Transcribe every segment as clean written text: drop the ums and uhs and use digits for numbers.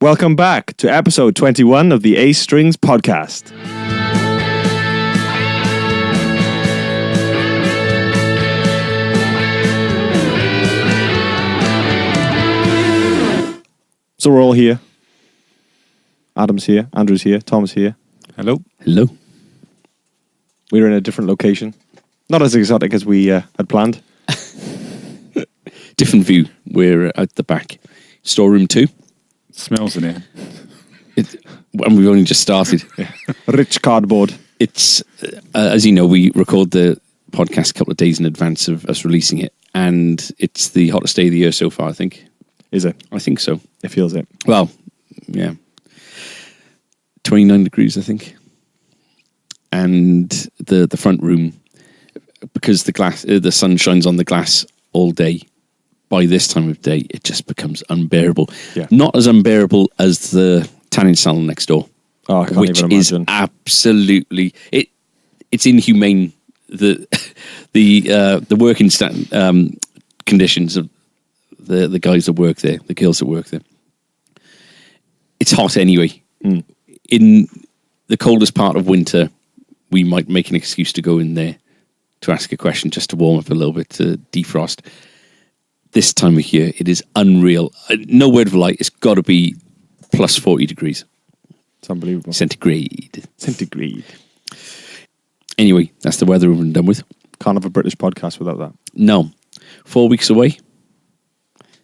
Welcome back to episode 21 of the A Strings podcast. So we're all here. Adam's here, Andrew's here, Tom's here. Hello. Hello. We're in a different location. Not as exotic as we had planned. Different view. We're out the back. Storeroom 2. Smells in here. And we've only just started. Yeah. Rich cardboard. It's, as you know, we record the podcast a couple of days in advance of us releasing it. And it's the hottest day of the year so far, I think. Is it? I think so. It feels it. Well, yeah. 29 degrees, I think. And the front room, because the sun shines on the glass all day, by this time of day, it just becomes unbearable. Yeah. Not as unbearable as the tanning salon next door. Oh, I can't which even is imagine. Absolutely... It's inhumane, the working conditions of the guys that work there, the girls that work there. It's hot anyway. Mm. In the coldest part of winter, we might make an excuse to go in there to ask a question just to warm up a little bit, to defrost. This time of year, it is unreal. No word of a lie, it's got to be plus 40 degrees. It's unbelievable. Centigrade. Anyway, that's the weather we've been done with. Can't have a British podcast without that. No. 4 weeks away.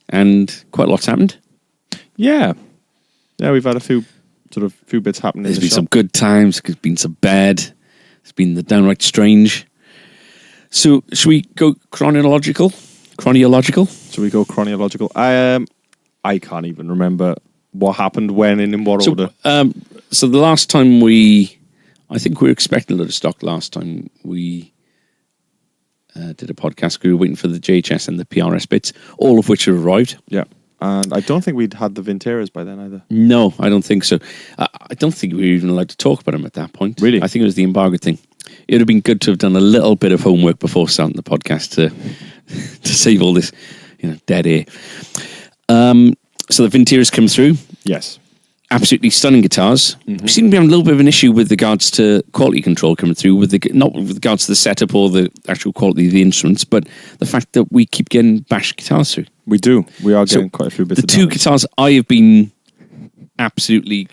And quite a lot's happened. Yeah. Yeah, we've had a few bits happening. There's been some good times, there's been some bad. It's been the downright strange. So, should we go chronological? Should we go chronological? I can't even remember what happened when and in what order. So the last time I think we were expecting a lot of stock last time we did a podcast. We were waiting for the JHS and the PRS bits, all of which have arrived. Yeah. And I don't think we'd had the Vinteras by then either. No, I don't think so. I don't think we were even allowed to talk about them at that point. Really? I think it was the embargo thing. It would have been good to have done a little bit of homework before starting the podcast to save all this, dead air. So the Vinteras come through. Yes. Absolutely stunning guitars. Mm-hmm. We seem to be having a little bit of an issue with regards to quality control coming through, not with regards to the setup or the actual quality of the instruments, but the fact that we keep getting bashed guitars through. We do. We are getting quite a few bits The of two damage. guitars I have been absolutely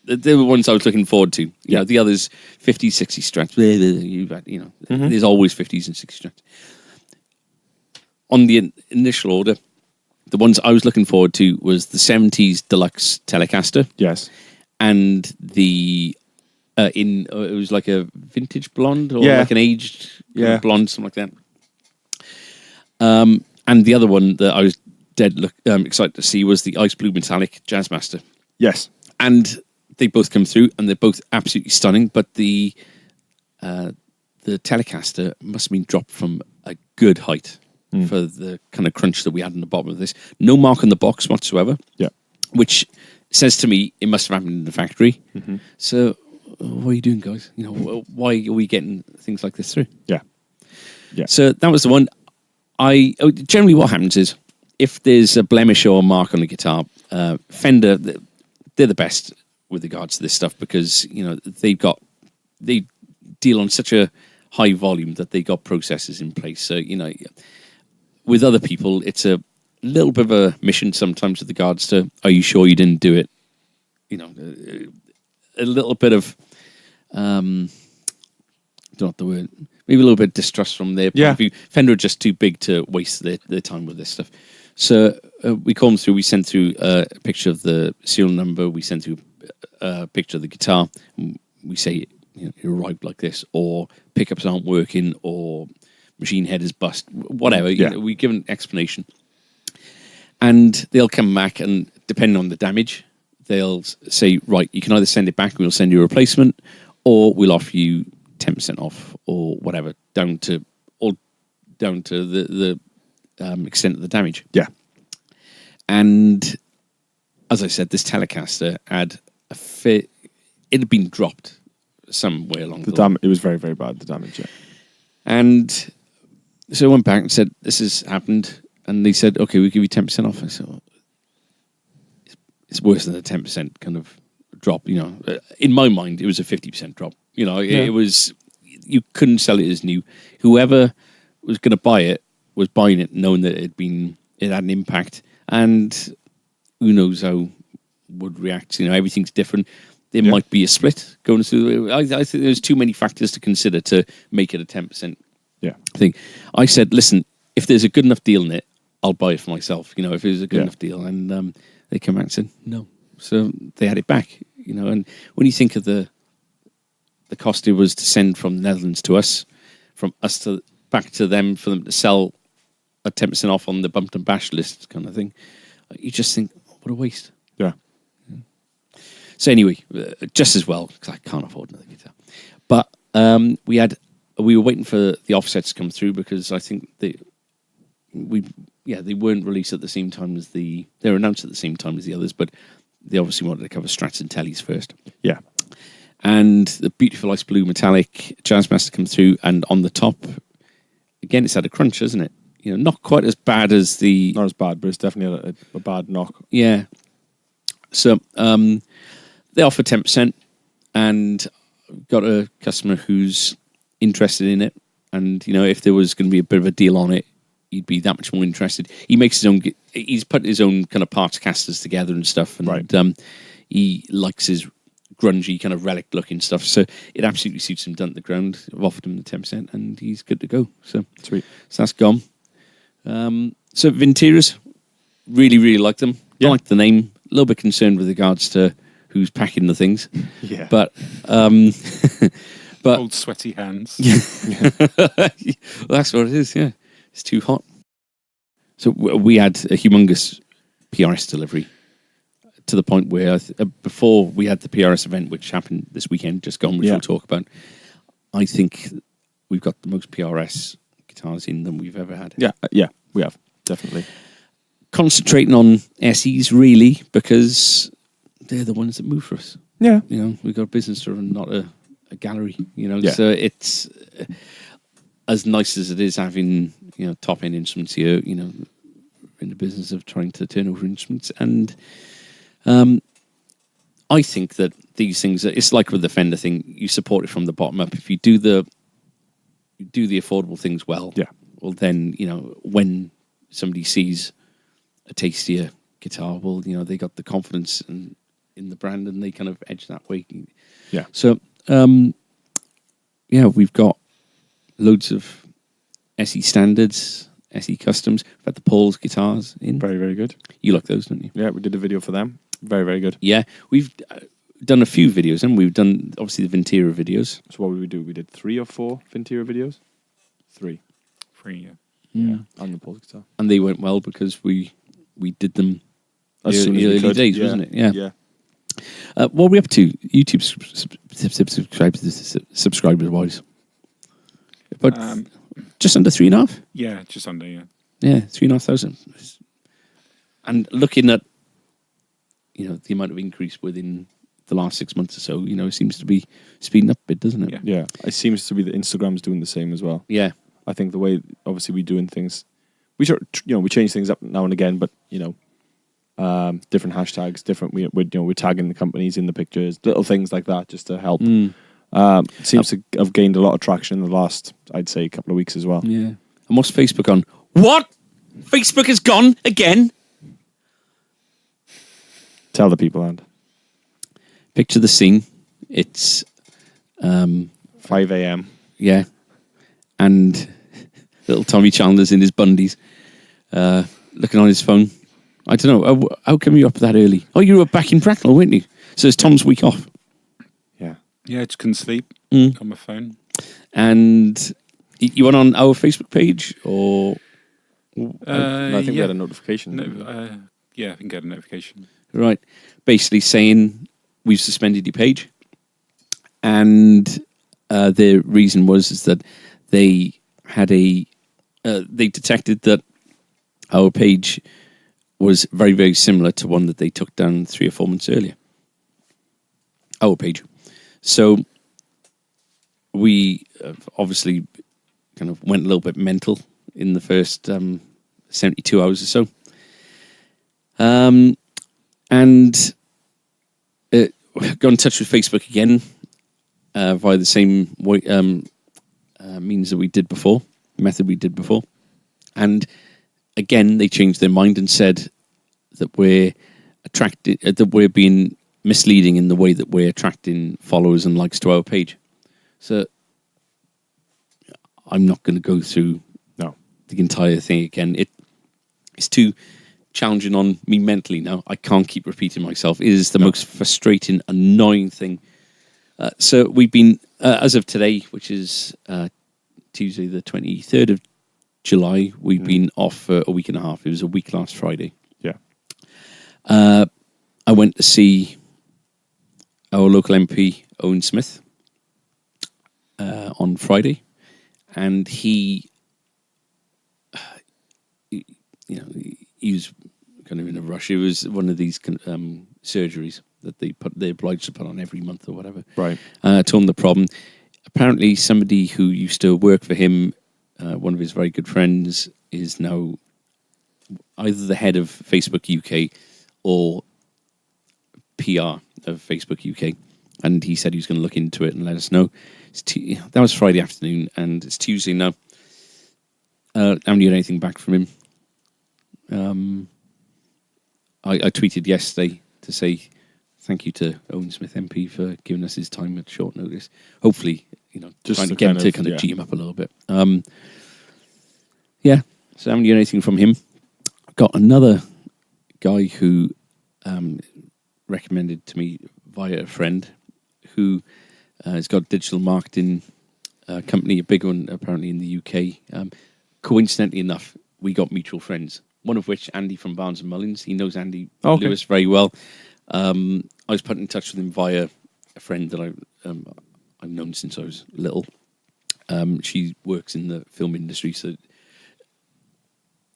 they're the ones I was looking forward to. Yeah. The others, 50s, 60s strats. There's always 50s and 60s strats. On the initial order, the ones I was looking forward to was the 70s Deluxe Telecaster. Yes. And the it was like a vintage blonde or like an aged blonde, something like that. And the other one that I was excited to see was the Ice Blue Metallic Jazzmaster. Yes. And they both come through, and they're both absolutely stunning. But the Telecaster must have been dropped from a good height for the kind of crunch that we had in the bottom of this. No mark on the box whatsoever. Yeah. Which says to me it must have happened in the factory. Mm-hmm. So what are you doing, guys? Why are we getting things like this through? Yeah. Yeah. So that was the one. Generally what happens is if there's a blemish or a mark on the guitar, Fender, they're the best with regards to this stuff because they deal on such a high volume that they got processes in place. So with other people, it's a little bit of a mission sometimes with regards to, are you sure you didn't do it? A little bit of, don't know what the word, maybe a little bit of distrust from their point of view. Fender are just too big to waste their time with this stuff. So we call them through, we send through a picture of the serial number, we send through a picture of the guitar, and we say, it arrived like this, or pickups aren't working, or machine head is bust, whatever. We give an explanation. And they'll come back and, depending on the damage, they'll say, right, you can either send it back and we'll send you a replacement, or we'll offer you 10% off, or whatever, down to the extent of the damage. Yeah. And as I said, this Telecaster had it had been dropped somewhere along the line. It was very, very bad, the damage, yeah. And so I went back and said, this has happened. And they said, okay, we'll give you 10% off. I said, well, it's worse than a 10% kind of drop. You know, in my mind, it was a 50% drop. You know, it was, you couldn't sell it as new. Whoever was going to buy it was buying it knowing that it had an impact, and who knows how would react. You know, everything's different. There might be a split going through. I think there's too many factors to consider to make it a 10% thing. I said, listen, if there's a good enough deal in it, I'll buy it for myself. You know, if there's a good enough deal. And they came out and said no, so they had it back. You know, and when you think of the cost it was to send from the Netherlands to us, from us to back to them, for them to sell at 10% off on the bumped and bashed list kind of thing, you just think, what a waste. Yeah. So anyway, just as well, because I can't afford another guitar. But we were waiting for the offsets to come through, because I think they weren't released at the same time as they were announced at the same time as the others, but they obviously wanted to cover Strats and Tellys first. Yeah. And the beautiful ice blue metallic Jazzmaster come through, and on the top, again, it's had a crunch, isn't it? You know, not quite as bad as the... Not as bad, but it's definitely a bad knock. Yeah. So they offer 10%, and got a customer who's interested in it. And, you know, if there was going to be a bit of a deal on it, he'd be that much more interested. He makes his own... He's put his own kind of parts casters together and stuff. And he likes his grungy kind of relic looking stuff. So it absolutely suits him down to the ground. I've offered him the 10%, and he's good to go. So sweet. So that's gone. So Venturas, really, really like them. I like the name. A little bit concerned with regards to who's packing the things. Yeah. But old sweaty hands. Well, that's what it is, yeah. It's too hot. So we had a humongous PRS delivery, to the point where before we had the PRS event, which happened this weekend, just gone, which we'll talk about, I think we've got the most PRS guitars in than we've ever had. Yeah, we have, definitely. Concentrating on SEs, really, because they're the ones that move for us. Yeah. You know, we've got a business to run, not a gallery, you know. Yeah. So it's as nice as it is having, you know, top-end instruments here, you know, in the business of trying to turn over instruments. And I think that these things, it's like with the Fender thing, you support it from the bottom up. If you do the affordable things well, well then, you know, when somebody sees a tastier guitar, well, you know, they got the confidence in the brand, and they kind of edge that way. Yeah. So, we've got loads of SE standards, SE customs. We've had the Paul's guitars in. Very, very good. You like those, don't you? Yeah, we did a video for them. Very, very good. Yeah, we've done a few videos, and we've done, obviously, the Ventura videos. So what did we do? We did 3 or 4 Ventura videos? 3. 3, Yeah, on the Paul's guitar. And they went well because we did them As soon as we early could. days, Yeah. wasn't it? Yeah. Yeah. What are we up to? YouTube subscribers-wise? About just under 3.5? Yeah, just under, yeah. Yeah, 3,500. And looking at, you know, the amount of increase within the last 6 months or so, you know, it seems to be speeding up a bit, doesn't it? Yeah. Yeah. It seems to be that Instagram's doing the same as well. Yeah. I think the way, obviously, we're doing things, we change things up now and again, but, you know, different hashtags, we're tagging the companies in the pictures, little things like that, just to help. It seems to have gained a lot of traction in the last, I'd say, couple of weeks as well. Yeah. And what's Facebook on? What? Facebook has gone again? Tell the people, and Picture the scene. It's 5 a.m. Yeah. And little Tommy Chandler's in his bundies, looking on his phone. I don't know. How come you're up that early? Oh, you were back in Bracknell, weren't you? So it's Tom's week off. Yeah. Yeah, I just couldn't sleep on my phone. And you went on our Facebook page, or? I think we had a notification. I think I had a notification. Right. Basically saying we've suspended your page. And the reason was that they had they detected that our page was very, very similar to one that they took down 3 or 4 months earlier. Our page. So we obviously kind of went a little bit mental in the first 72 hours or so. And got in touch with Facebook again via the same way, means that we did before, method we did before. And again, they changed their mind and said that we're that we're being misleading in the way that we're attracting followers and likes to our page. So I'm not going to go through the entire thing again. It's too challenging on me mentally now. I can't keep repeating myself. It is the most frustrating, annoying thing. So we've been, as of today, which is Tuesday the 23rd of July, we've been off for a week and a half. It was a week last Friday. Yeah. I went to see our local MP, Owen Smith, on Friday, and he was kind of in a rush. It was one of these surgeries that they're obliged to put on every month or whatever. Right. Told him the problem. Apparently, somebody who used to work for him, one of his very good friends, is now either the head of Facebook UK or PR of Facebook UK. And he said he was going to look into it and let us know. That was Friday afternoon, and it's Tuesday now. I haven't heard anything back from him. I tweeted yesterday to say thank you to Owen Smith MP for giving us his time at short notice. Hopefully, just trying to get him to kind of G him up a little bit. So I haven't heard anything from him. I've got another guy who recommended to me via a friend who has got a digital marketing company, a big one apparently in the UK. Coincidentally enough, we got mutual friends. One of which, Andy from Barnes and Mullins. He knows Andy Lewis very well. I was put in touch with him via a friend that I've known since I was little. She works in the film industry, so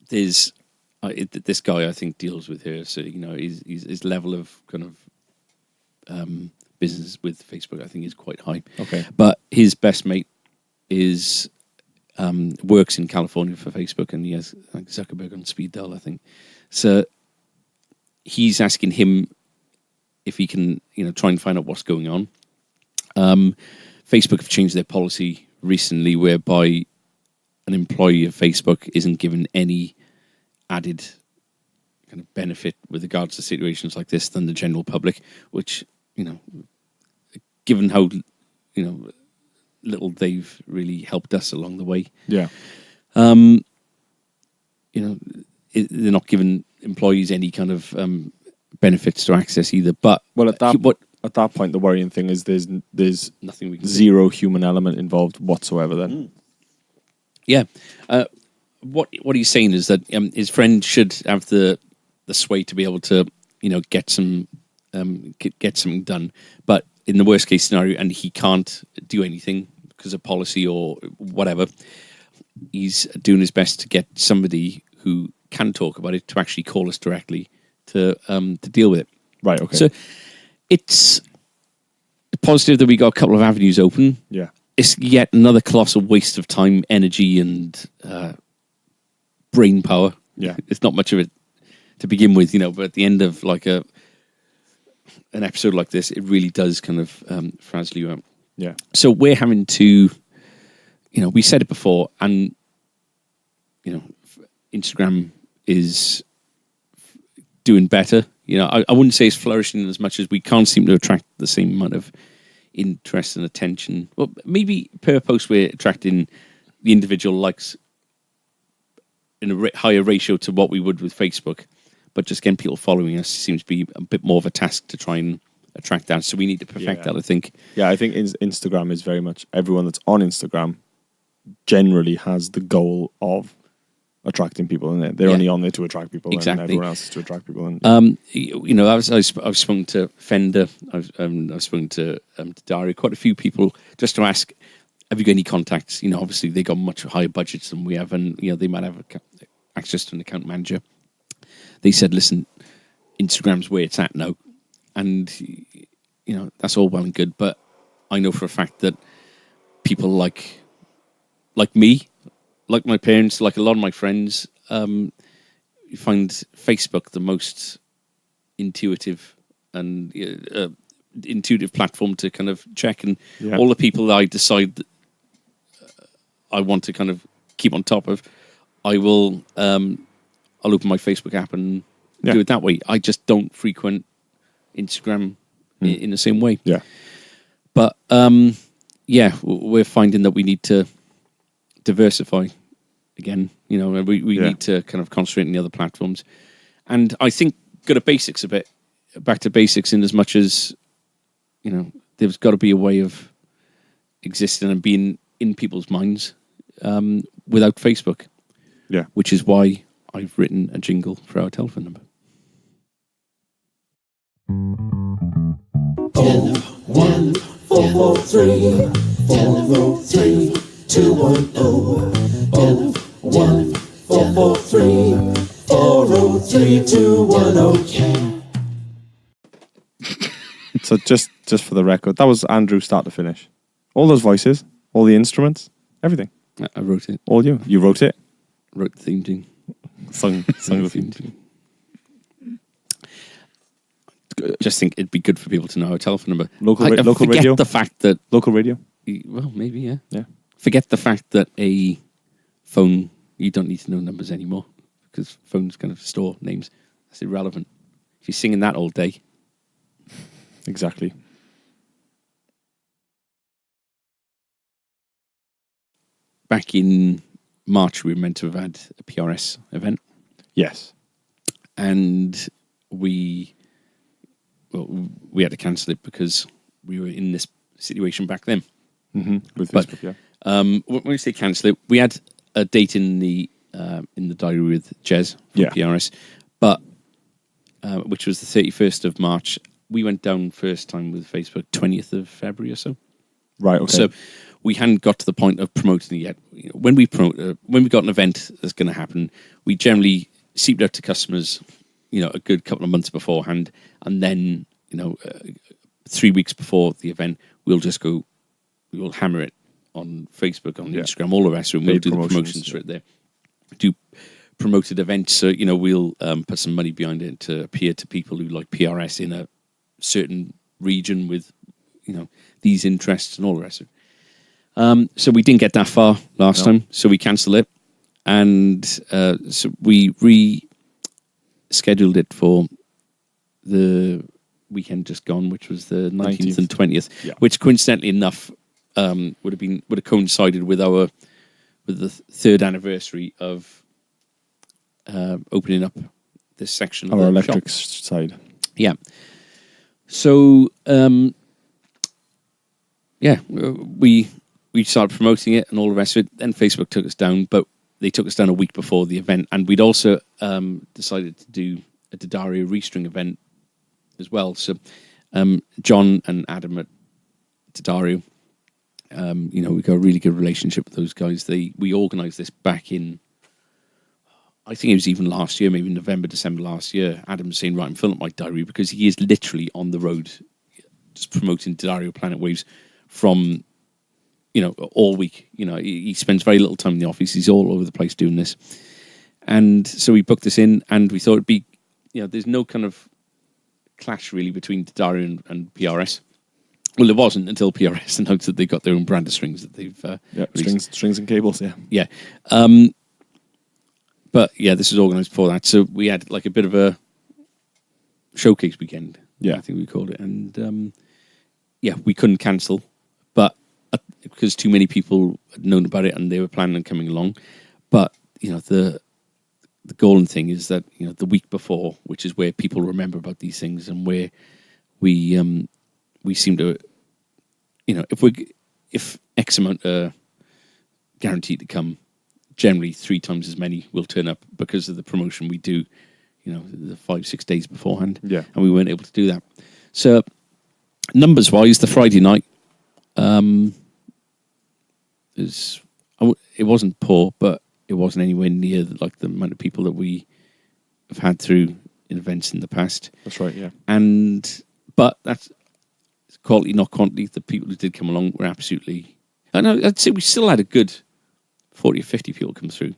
there's this guy I think deals with her. So his level of kind of business with Facebook I think is quite high. Okay, but his best mate is. Works in California for Facebook, and he has Zuckerberg on speed dial, I think. So he's asking him if he can, try and find out what's going on. Facebook have changed their policy recently, whereby an employee of Facebook isn't given any added kind of benefit with regards to situations like this than the general public. Which, given how, little they've really helped us along the way. Yeah. They're not giving employees any kind of benefits to access either. But at that point, the worrying thing is there's nothing we can zero human element involved whatsoever. Then, yeah. What he's saying is that his friend should have the sway to be able to get something done, but in the worst case scenario, and he can't do anything because of policy or whatever, he's doing his best to get somebody who can talk about it to actually call us directly to deal with it. Right. Okay. So it's positive that we got a couple of avenues open. Yeah. It's yet another colossal waste of time, energy, and brain power. Yeah. It's not much of it to begin with, but at the end of like an episode like this, it really does kind of frazzle you out. Yeah. So we're having to, we said it before, and Instagram is doing better. I wouldn't say it's flourishing as much as we can't seem to attract the same amount of interest and attention. Well, maybe per post we're attracting the individual likes in a higher ratio to what we would with Facebook. But just getting people following us seems to be a bit more of a task to try and attract that. So we need to perfect that, I think. Yeah, I think Instagram is very much, everyone that's on Instagram generally has the goal of attracting people, and they're only on there to attract people, exactly. And everyone else is to attract people. And I've spoken to Fender, I've spoken to Dario, quite a few people, just to ask, have you got any contacts? Obviously they got much higher budgets than we have, and they might have access to an account manager. They said, listen, Instagram's where it's at now. And, that's all well and good. But I know for a fact that people like me, like my parents, like a lot of my friends, find Facebook the most intuitive and intuitive platform to kind of check, and Yeah. all the people that I decide that I want to kind of keep on top of, I'll open my Facebook app and do it that way. I just don't frequent Instagram in the same way. Yeah. But we're finding that we need to diversify again. You know, we need to kind of concentrate on the other platforms. And I think go to basics a bit, back to basics in as much as, you know, there's got to be a way of existing and being in people's minds without Facebook. Yeah. Which is why I've written a jingle for our telephone number. 1 443 443 210 1 443 403 210. So just for the record, that was Andrew start to finish. All those voices, all the instruments, everything. I wrote it. All you. You wrote it. Wrote the theme tune. Sung the theme tune. Just think it'd be good for people to know our telephone number. Local forget radio? the fact that... Local radio? Well, maybe, yeah. Yeah. Forget the fact that a phone, you don't need to know numbers anymore because phones kind of store names. That's irrelevant. If you're singing that all day. Exactly. Back in March, we were meant to have had a PRS event. Yes. And we had to cancel it because we were in this situation back then. Mm-hmm. With Facebook, yeah. When we say cancel it, we had a date in the diary with Jez from PRS, but which was the 31st of March. We went down first time with Facebook 20th of February or so. Right. Okay. So we hadn't got to the point of promoting it yet. You know, when we got an event that's going to happen, we generally seeped out to customers, you know, a good couple of months beforehand, and then 3 weeks before the event, we'll hammer it on Facebook, on Instagram, all the rest of it. We'll do the promotions right there. Do promoted events, so you know we'll put some money behind it to appear to people who like PRS in a certain region with, you know, these interests and all the rest of it. So we didn't get that far last time, so we cancelled it, and so we rescheduled it for the weekend just gone, which was the 19th and 20th, which coincidentally enough would have coincided with the third anniversary of opening up this section of our the electric shop. side. Yeah. So we started promoting it and all the rest of it. Then Facebook took us down, but they took us down a week before the event, and we'd also decided to do a Daddario Restring event as well. So John and Adam at Daddario, we've got a really good relationship with those guys. We organised this back in, I think it was even last year, maybe November, December last year. Adam's saying, right, I'm filling up my diary, because he is literally on the road just promoting Daddario Planet Waves from, all week. He spends very little time in the office. He's all over the place doing this. And so we booked this in, and we thought it'd be, there's no kind of clash really between Daddario and PRS. Well, it wasn't until PRS announced that they got their own brand of strings that they've strings and cables. Yeah. But yeah, this was organised before that, so we had like a bit of a showcase weekend. Yeah, I think we called it, and we couldn't cancel, but because too many people had known about it and they were planning on coming along. But the golden thing is that the week before, which is where people remember about these things, and where we seem to, if X amount are guaranteed to come, generally 3 times as many will turn up because of the promotion we do, the 5-6 days beforehand. Yeah. And we weren't able to do that. So numbers wise, the Friday night, it wasn't poor, but it wasn't anywhere near like the amount of people that we have had through in events in the past. That's right. Yeah. But that's quality, not quantity. The people who did come along were absolutely, and I'd say we still had a good 40 or 50 people come through,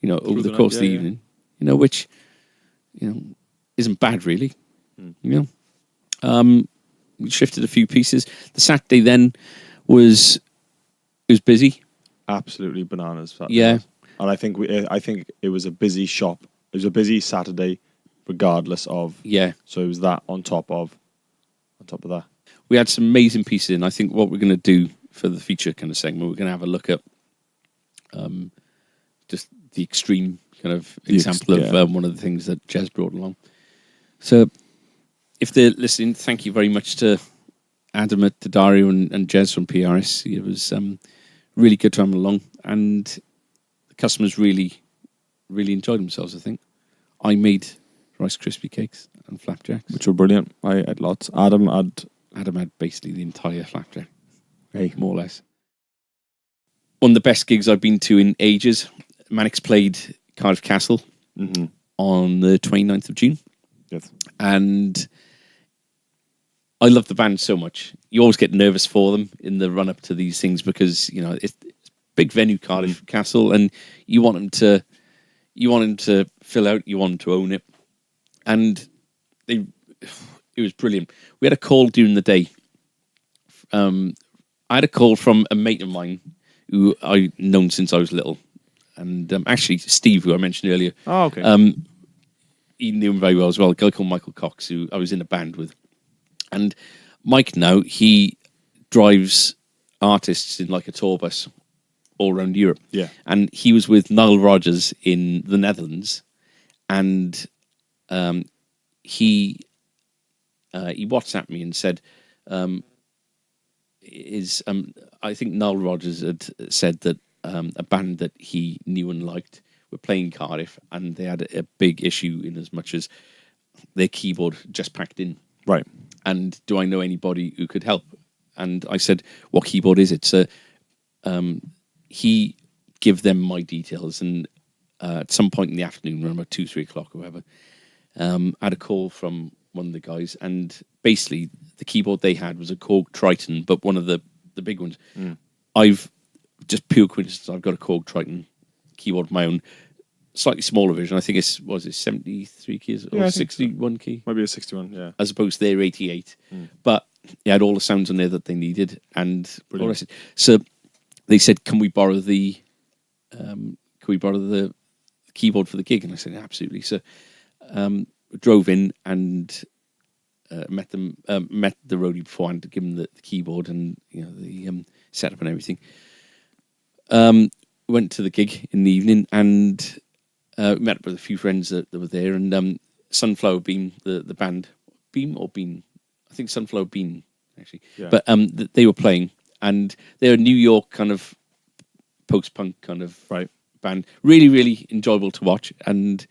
over the course of the evening, which, isn't bad, really. You know, we shifted a few pieces. The Saturday then was busy. Absolutely bananas. Saturday Yeah. was. And I think it was a busy shop. It was a busy Saturday, regardless of. Yeah. So it was that on top of that. We had some amazing pieces in. I think what we're going to do for the feature kind of segment, we're going to have a look at just the extreme kind of example of one of the things that Jez brought along. So if they're listening, thank you very much to Adam at Dario and Jez from PRS. It was really good to have them along, and the customers really, really enjoyed themselves, I think. I made Rice Krispie cakes and flapjacks. Which were brilliant. I had lots. Adam had basically the entire flapjack, hey, more or less. One of the best gigs I've been to in ages. Mannix played Cardiff Castle on the 29th of June. Yes. And I love the band so much. You always get nervous for them in the run up to these things because, you know, it's big venue, Cardiff Castle, and you want them to fill out, you want them to own it. And it was brilliant. We had a call during the day. I had a call from a mate of mine who I've known since I was little. And actually, Steve, who I mentioned earlier. Oh, okay. He knew him very well as well. A guy called Michael Cox, who I was in a band with. And Mike now, he drives artists in like a tour bus all around Europe. Yeah. And he was with Nile Rodgers in the Netherlands. And he WhatsApped me and said, I think Nile Rodgers had said that a band that he knew and liked were playing Cardiff, and they had a big issue in as much as their keyboard just packed in. Right. And do I know anybody who could help? And I said, what keyboard is it? So he gave them my details, and at some point in the afternoon, around about 2-3 o'clock or whatever, I had a call from one of the guys, and basically the keyboard they had was a Korg Triton, but one of the big ones. I've just pure coincidence, I've got a Korg Triton keyboard of my own, slightly smaller version. I think it's 73 keys or 61 key, maybe a 61, yeah, as opposed to their 88. But it had all the sounds on there that they needed, and all I said. So they said, "Can we borrow the keyboard for the gig?" And I said, "Absolutely." So drove in and met the roadie beforehand to give him the keyboard and the setup and everything. Went to the gig in the evening and met up with a few friends that were there, and Sunflower Bean, the band, Beam or Bean, I think Sunflower Bean actually, but they were playing, and they're a New York kind of post-punk kind of band, really, really enjoyable to watch, and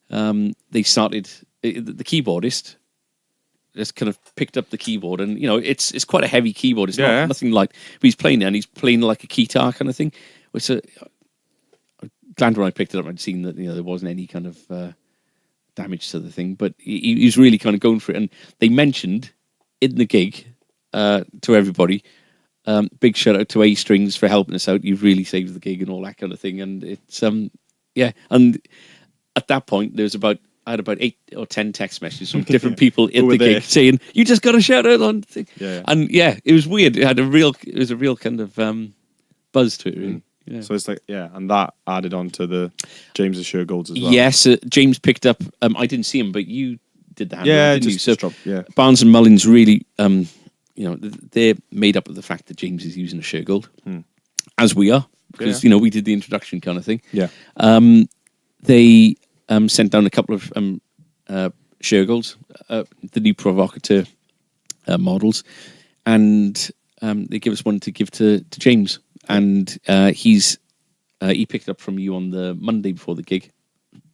they started, the keyboardist just kind of picked up the keyboard, and it's quite a heavy keyboard. It's not nothing like, but he's playing it, and he's playing like a guitar kind of thing. Which I'm glad when I picked it up, I'd seen that there wasn't any kind of damage to the thing, but he was really kind of going for it. And they mentioned in the gig to everybody, big shout out to A Strings for helping us out. You've really saved the gig and all that kind of thing. And it's And at that point, I had about 8 or 10 text messages from different people in the gig saying, "You just got a shout out on the thing." Yeah. And it was weird. It was a real kind of buzz to it, really. Yeah. So it's like, and that added on to the James's Sure Golds as well. Yes, James picked up. I didn't see him, but you did the handle, didn't you? So Barnes and Mullins really, they're made up of the fact that James is using a Sure Gold, as we are, because we did the introduction kind of thing. Yeah. They sent down a couple of Sure Golds, the new Provocateur models, and they give us one to give to James. And he picked it up from you on the Monday before the gig.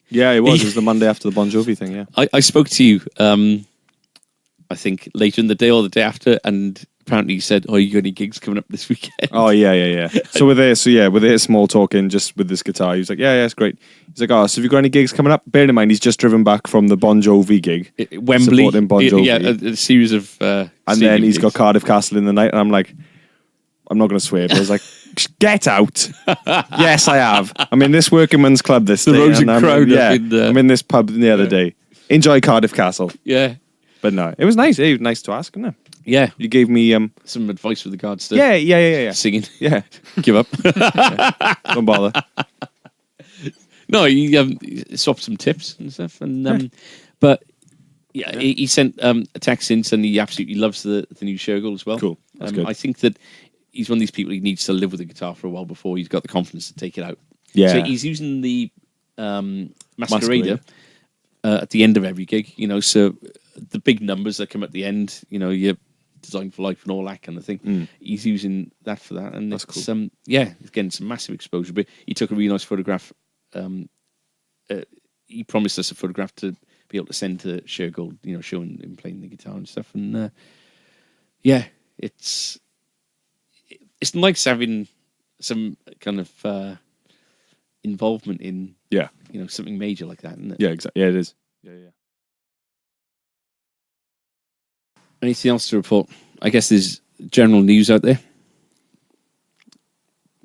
Yeah, it was. It was the Monday after the Bon Jovi thing, yeah. I spoke to you, I think, later in the day or the day after, and apparently you said, "Oh, you got any gigs coming up this weekend?" Oh, yeah. So we're there small talking just with this guitar. He was like, yeah, it's great. He's like, "Oh, so have you got any gigs coming up?" Bearing in mind, he's just driven back from the Bon Jovi gig. Wembley. Supporting Bon Jovi. Yeah, a series of and then he's got Cardiff Castle in the night, and I'm like, I'm not going to swear, but I was like, "Get out." Yes, I have. I'm in this working man's club this day. The Rose and Crown. I'm in this pub the other day. enjoy Cardiff Castle. Yeah. But no, it was nice. It was nice to ask, isn't it? Yeah. You gave me Some advice with regards to yeah. singing. Yeah. Give up. Don't bother. No, he swapped some tips and stuff. And But yeah, he sent a text in saying he absolutely loves the new Shergold as well. Cool. That's good. I think that he's one of these people who needs to live with the guitar for a while before he's got the confidence to take it out. Yeah. So he's using the Masquerader at the end of every gig, so the big numbers that come at the end, your Design for Life and all that kind of thing. He's using that for that. And that's it's, cool. he's getting some massive exposure. But he took a really nice photograph. He promised us a photograph to be able to send to Shergold, showing him playing the guitar and stuff. And it's nice having some kind of involvement in something major like that, isn't it? Yeah, exactly. Yeah, it is. Yeah. Anything else to report? I guess there's general news out there.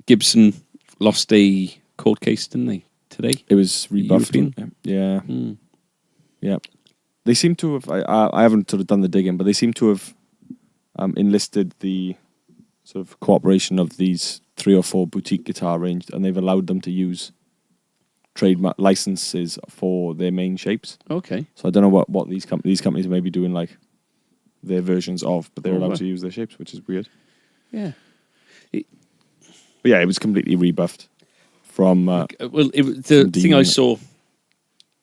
Gibson lost a court case, didn't they, today? It was rebuffed. European? Yeah. Yeah. They seem to have, I haven't sort of done the digging, but they seem to have enlisted the sort of cooperation of these 3 or 4 boutique guitar range, and they've allowed them to use trademark licenses for their main shapes. Okay. So I don't know what these companies may be doing, like their versions of, but they're allowed to use their shapes, which is weird. Yeah. But yeah, it was completely rebuffed from. The thing I saw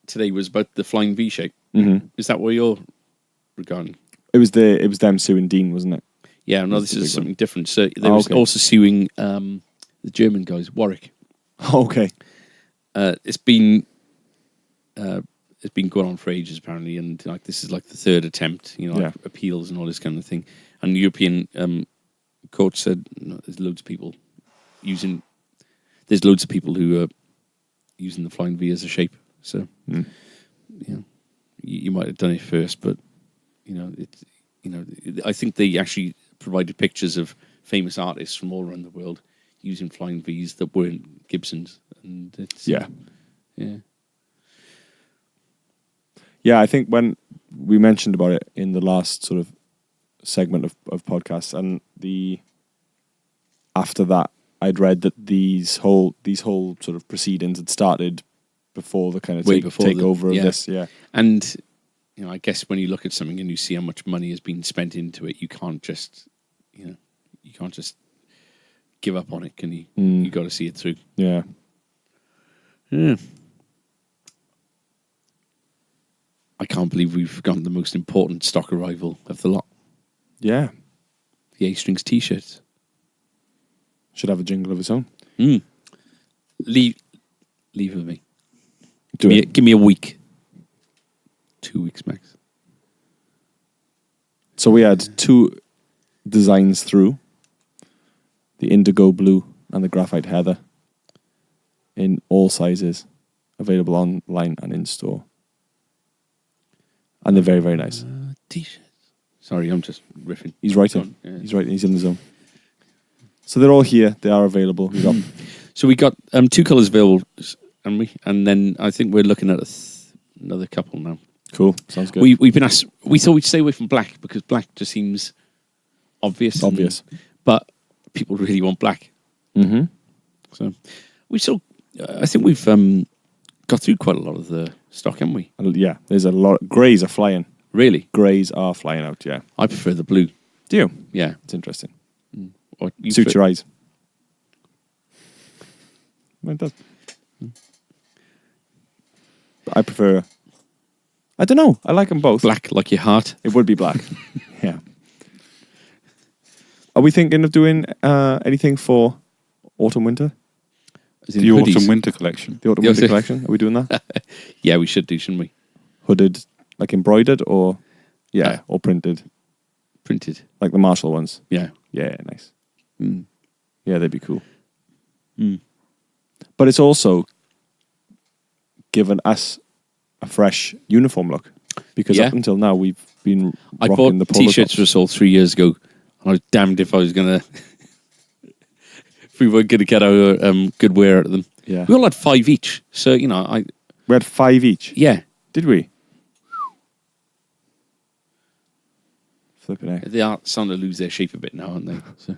today was about the flying V shape. Mm-hmm. Is that what you're regarding? It was them suing Dean, wasn't it? Yeah, no, That's this the is big something one. different. So they was also suing the German guys, Warwick. Okay. It's been going on for ages apparently, and like this is like the third attempt, like appeals and all this kind of thing. And the European court said there's loads of people who are using the flying V as a shape. So you might have done it first, but I think they actually provided pictures of famous artists from all around the world using flying Vs that weren't Gibsons, and it's Yeah. Yeah, I think when we mentioned about it in the last sort of segment of podcasts, and after that, I'd read that these whole sort of proceedings had started before the kind of takeover of this. Yeah, and I guess when you look at something and you see how much money has been spent into it, you can't just give up on it, can you? You got to see it through. Yeah. Yeah. I can't believe we've forgotten the most important stock arrival of the lot. Yeah. The A-Strings T-shirts. Should have a jingle of its own. Leave it with me. Give me a week. 2 weeks max. So we had 2 designs through. The indigo blue and the graphite heather. In all sizes. Available online and in store. And they're very, very nice. T-shirts. Sorry, I'm just riffing. He's writing. Yeah. He's writing. He's in the zone. So they're all here. They are available. So we got 2 colours available, haven't we? And then I think we're looking at another couple now. Cool. Sounds good. We've been asked. We thought we'd stay away from black because black just seems obvious. But people really want black. Mm-hmm. So I think we've got through quite a lot of the stock, haven't we? Yeah. There's a lot. Greys are flying. Really? Greys are flying out. Yeah. I prefer the blue. Do you? Yeah. It's interesting. Or you Suits your eyes. Well, it does. But I prefer. I don't know. I like them both. black like your heart. It would be black. Yeah. Are we thinking of doing anything for autumn winter? As in The hoodies. autumn-winter collection. The autumn winter collection? Are we doing that? Yeah, we should do, shouldn't we? Hooded, like embroidered, or or printed, Printed. like the Marshall ones. Yeah. Yeah, nice. Mm. Yeah, they'd be cool. But it's also given us a fresh uniform look, because up until now we've been I rocking bought the polo T-shirts for tops. us all 3 years ago. I was damned if I was gonna if we were gonna get our good wear out of them. Yeah. We all had 5 each, so We had 5 each. yeah. Did we? Flipping heck. They are starting to lose their shape a bit now, aren't they? So,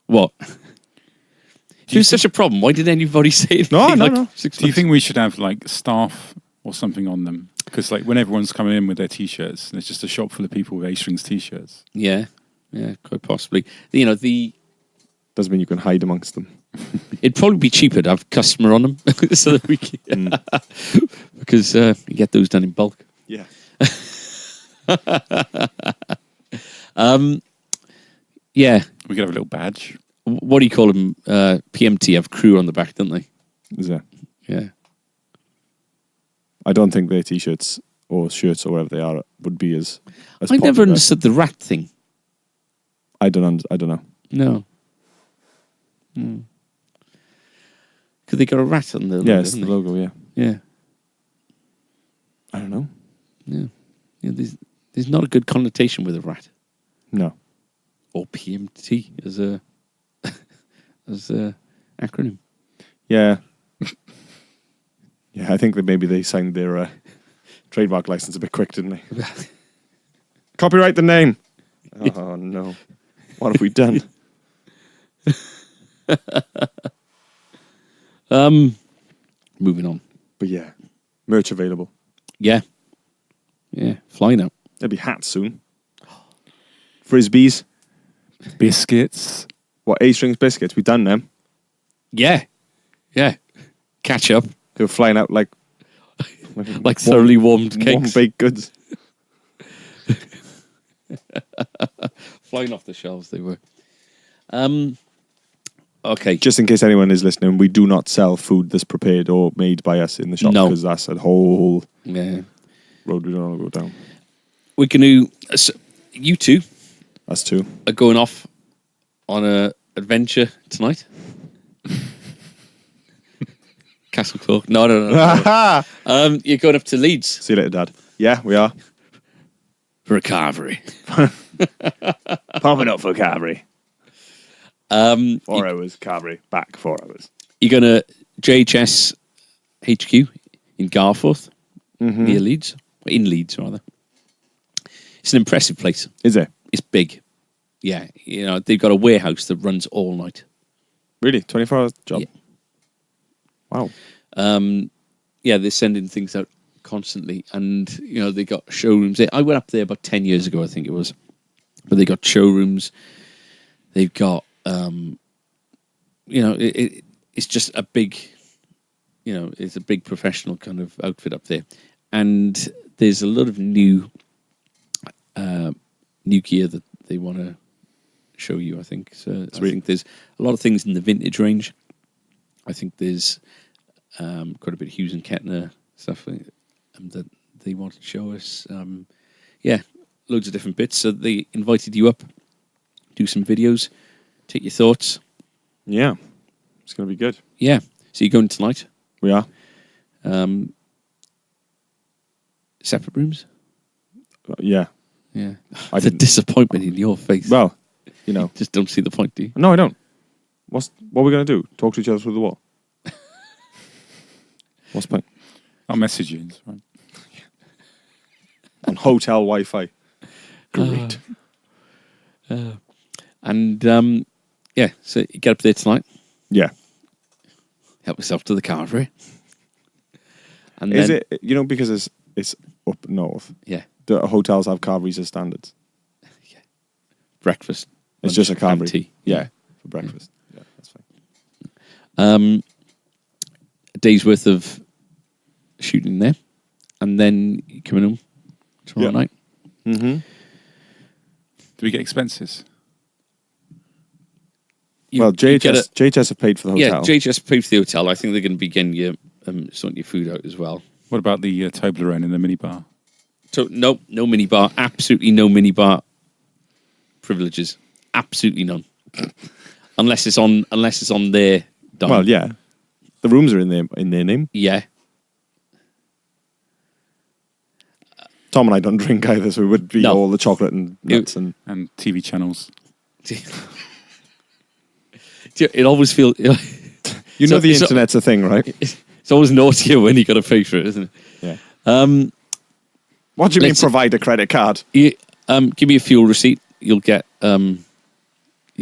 what? If it was such a problem, why did anybody say it? No, no, like no. 6 Do you months? think we should have like staff or something on them? Because like when everyone's coming in with their t-shirts, there's just a shop full of people with A-strings t-shirts. Yeah, quite possibly. You know, Doesn't mean you can hide amongst them. it'd probably be cheaper to have a customer on them so that we can, because you get those done in bulk. Yeah. Yeah. We could have a little badge. What do you call them? PMT have crew on the back, don't they? Is it? Yeah. I don't think their t-shirts or shirts or whatever they are would be as I popular. never understood the rat thing. I don't know. No. Because they got a rat on the logo, Yeah, it's the haven't logo. Yeah. they? Yeah. I don't know. Yeah. There's not a good connotation with a rat No. or PMT as a acronym. Yeah. Yeah, I think that maybe they signed their trademark license a bit quick, didn't they? Copyright the name. Oh no! What have we done? Moving on. But yeah, merch available. Yeah. Flying out. There'll be hats soon. Frisbees. Biscuits. What, A-strings biscuits? We done them. Yeah. Catch up. They were flying out like Thoroughly warmed cakes. warm-baked goods. Flying off the shelves they were. Okay. Just in case anyone is listening, we do not sell food that's prepared or made by us in the shop, No. because that's a whole Yeah. road we don't want to go down. We're going to... you two Us too. are going off on a adventure tonight. Castle Cork. No. You're going up to Leeds See you later, Dad. Yeah, we are. for a carvery. Pumping up for Carvery. 4 hours, Carvery. Back 4 hours. You're going to JHS HQ in Garforth, near Leeds. In Leeds, rather. It's an impressive place. Is it? It's big. Yeah. You know, they've got a warehouse that runs all night. Really? 24-hour job? Yeah. Wow. Yeah, they're sending things out constantly. And, you know, they got showrooms. I went up there about 10 years ago, I think it was. But they got showrooms. They've got, you know, it's just a big, you know, it's a big professional kind of outfit up there. And there's a lot of new gear that they want to show you, I think. So I think there's a lot of things in the vintage range. I think there's quite a bit of Hughes and Kettner stuff that they want to show us. Yeah, loads of different bits. So they invited you up, do some videos, take your thoughts. Yeah. It's going to be good. Yeah. So you're going tonight? We are. Separate rooms? Yeah. Yeah. I The didn't. disappointment in your face. Well, you know. Just don't see the point, do you? No, I don't. What are we going to do? Talk to each other through the wall? What's the point? I'll message you. It's fine. On hotel Wi-Fi. Great. And, yeah, so you get up there tonight, Yeah. help yourself to the carvery. And Is then, it, you know, because it's up north, Yeah. the hotels have carveries as standards. Breakfast. It's lunch, just a and carvery. tea. Yeah, for breakfast. Yeah, that's fine. A day's worth of shooting there. And then you're coming home tomorrow Yeah. night. Mm-hmm. Do we get expenses? Well, you get JHS have paid for the Yeah, hotel. JHS paid for the hotel. I think they're going to be getting you sorting your food out as well. What about the Toblerone in the minibar? So no minibar. Absolutely no minibar privileges. Absolutely none. unless it's on their dime. Well, yeah. The rooms are in their name. Yeah. Tom and I don't drink either, so it would be No. all the chocolate and nuts and... And TV channels. It always feels. You So- know the so- internet's a thing, right? It's always naughtier when you got to pay for it, isn't it? Yeah. What do you mean let's- provide a credit card? You, give me a fuel receipt you'll get you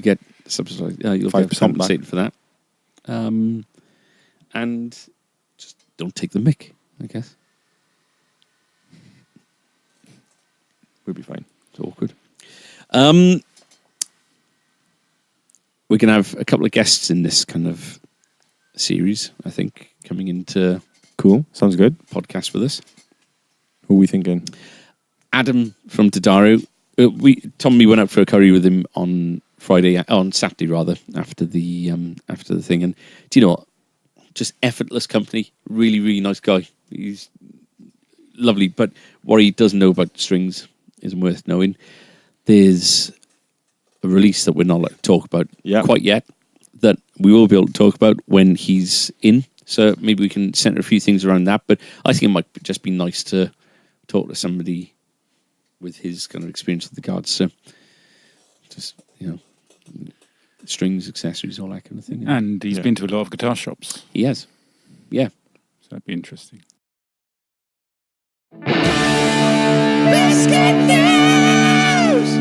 get subsidized. You'll get 5% compensated for that. And just don't take the mick, I guess. We'll be fine. It's awkward. We're going to have a couple of guests in this kind of series, I think, coming into Cool. Sounds good. podcast with us. Who are we thinking? Adam from Dadaru. Tommy went out for a curry with him on Saturday rather, after the thing. And do you know what? Just effortless company. Really, really nice guy. He's lovely. But what he doesn't know about strings isn't worth knowing. There's a release that we're not allowed to talk about quite yet that we will be able to talk about when he's in. So maybe we can center a few things around that. But I think it might just be nice to talk to somebody with his kind of experience with the guards. So just, strings, accessories, all that kind of thing. And he's been to a lot of guitar shops. He has. Yeah. So that'd be interesting. Biscuit News!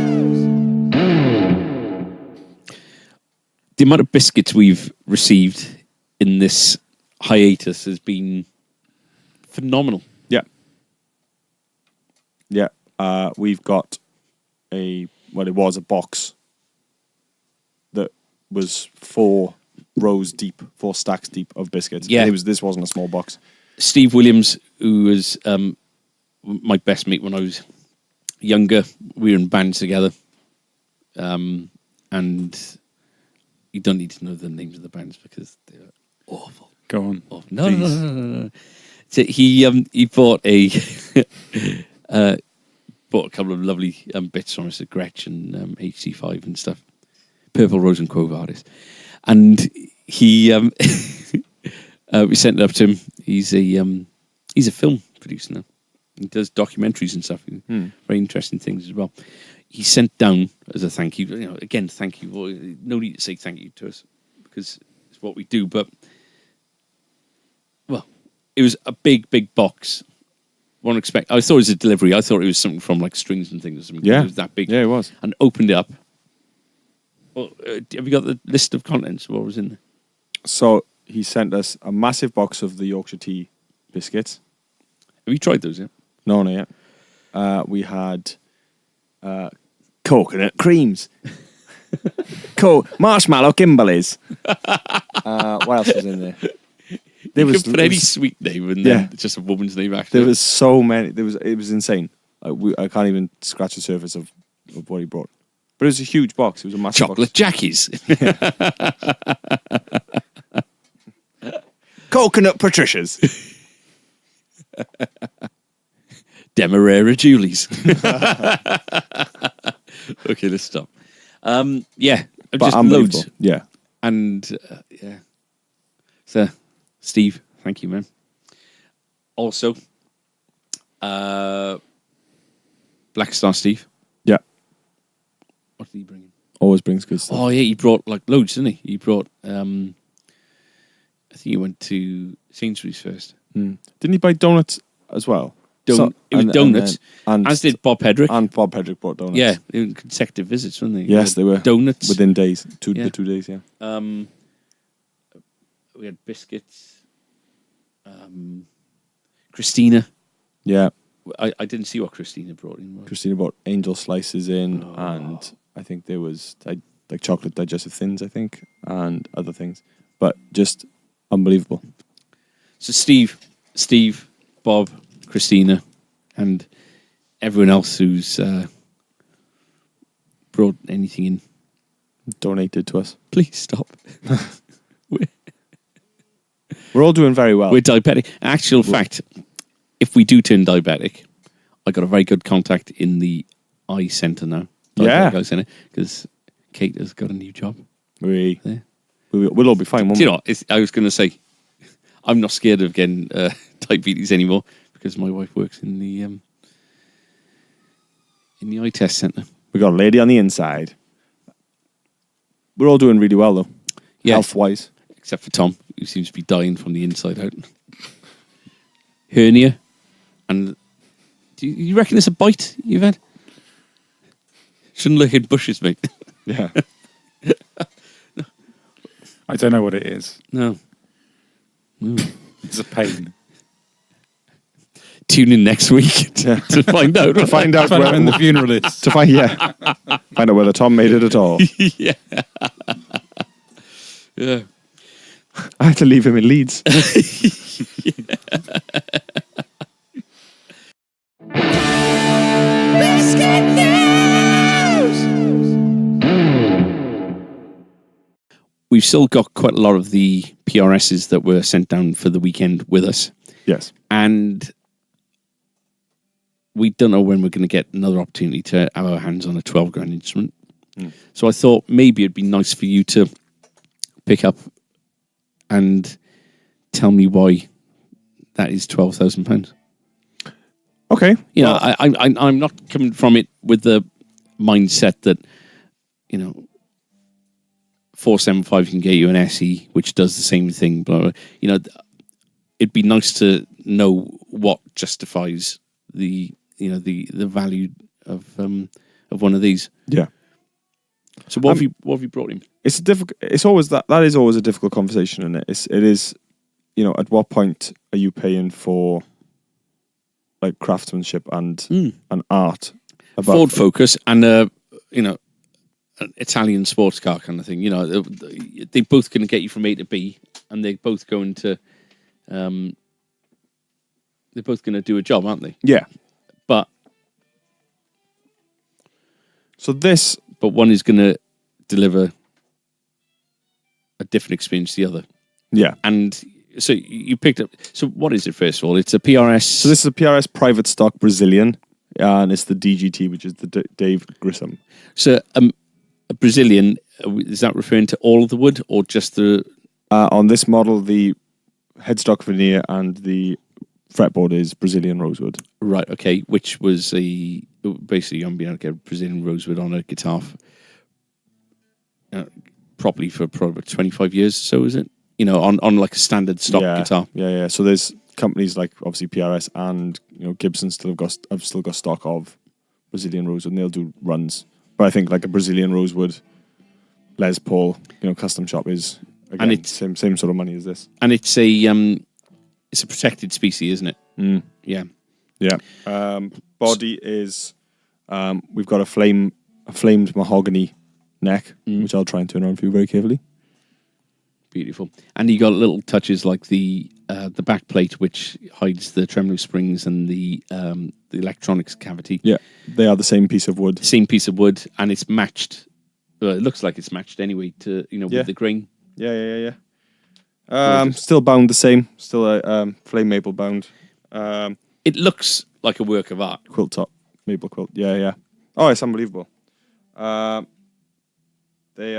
The amount of biscuits we've received in this hiatus has been phenomenal. Yeah. Yeah. We've got it was a box that was 4 rows deep, 4 stacks deep of biscuits. Yeah. And this wasn't a small box. Steve Steve Williams, who was my best mate when I was younger, we were in bands together. And you don't need to know the names of the bands because they're awful. Go on. Awful. No. So he bought a bought a couple of lovely bits from us at Gretchen, HC5 and stuff. Purple Rose and Quo Vadis. And he we sent it up to him. He's a film producer now. He does documentaries and stuff. Very interesting things as well. He sent down as a thank you. Again, thank you. Well, no need to say thank you to us because it's what we do. But it was a big, big box. I thought it was a delivery. I thought it was something from like strings and things or something. Yeah. It was that big. Yeah, it was. And opened it up. Well, have you got the list of contents? What was in there? So he sent us a massive box of the Yorkshire tea biscuits. Have you tried those yet? No, not yet. We had coconut creams. Marshmallow Kimberleys. What else was in there? You could put any sweet name and then just a woman's name after. There was so many. It was insane. I can't even scratch the surface of what he brought. But it was a huge box. It was a massive Chocolate box. Jackies. Coconut Patricias. Demerara Julies. Okay, let's stop. Just loads. Yeah. And so, Steve, thank you, man. Also, Black Star Steve. Yeah. What did he bring in? Always brings good stuff. Oh yeah, he brought like loads, didn't he? He brought. I think he went to Sainsbury's first. Didn't he buy donuts as well? It was donuts, and as did Bob Hedrick. And Bob Hedrick brought donuts. Yeah, they were consecutive visits, weren't they? Yes, they were. Donuts within days. Yeah. The 2 days, yeah. We had biscuits. Christina. Yeah. I didn't see what Christina brought in. Christina brought angel slices in, and I think there was like chocolate digestive thins, I think, and other things. But just unbelievable. So Steve, Bob, Christina, and everyone else who's brought anything in. Donated to us. Please stop. We're all doing very well. We're diabetic. Actual fact, if we do turn diabetic, I got a very good contact in the eye centre now. Eye centre, because Kate has got a new job. We'll all be fine, won't Do we? you know what? I was going to say, I'm not scared of getting diabetes anymore because my wife works in the eye test centre. We got a lady on the inside. We're all doing really well, though. Yeah. Health-wise. Except for Tom, who seems to be dying from the inside out. Hernia. And do you reckon it's a bite you've had? Shouldn't look at bushes, mate. Yeah. I don't know what it is. No. It's a pain. Tune in next week to find out. To find out When the funeral is. to find out whether Tom made it at all. Yeah. Yeah. I had to leave him in Leeds. Biscuit News! We've still got quite a lot of the PRSs that were sent down for the weekend with us. Yes. And we don't know when we're going to get another opportunity to have our hands on a 12 grand instrument. So I thought maybe it'd be nice for you to pick up and tell me why that is £12,000. Okay. You know, I'm not coming from it with the mindset that, you know, 475 can get you an SE, which does the same thing. Blah, blah. You know, it'd be nice to know what justifies the value of one of these. Yeah. So what have you brought him? It's difficult. It's always that is always a difficult conversation, and it is, you know, at what point are you paying for like craftsmanship and art? Ford Focus and an Italian sports car kind of thing. You know, they both going to get you from A to B, and they're both going to they're both going to do a job, aren't they? Yeah. But one is going to deliver a different experience to the other. Yeah. And so you picked up. So what is it? First of all, it's a PRS. So this is a PRS private stock Brazilian, and it's the DGT, which is the Dave Grissom. So a Brazilian, is that referring to all of the wood or just the? On this model, the headstock veneer and the fretboard is Brazilian rosewood. Right. Okay. Which was basically I'm being able to get Brazilian rosewood on a guitar properly for probably 25 years. So is it? You know, on like a standard stock guitar. Yeah. So there's companies like obviously PRS and Gibson have still got stock of Brazilian rosewood, and they'll do runs. But I think like a Brazilian rosewood Les Paul, custom shop is again, and it's same sort of money as this. And it's a protected species, isn't it? Mm. Yeah. Yeah. Body is we've got a flamed mahogany neck, which I'll try and turn around for you very carefully. Beautiful. And you got little touches like the back plate, which hides the tremolo springs and the electronics cavity. Yeah, they are the same piece of wood. Same piece of wood, and it's matched. It looks like it's matched anyway to with the grain. Yeah. Still bound the same. Still a flame maple bound. It looks like a work of art. Quilt top, maple quilt. Yeah. Oh, it's unbelievable. They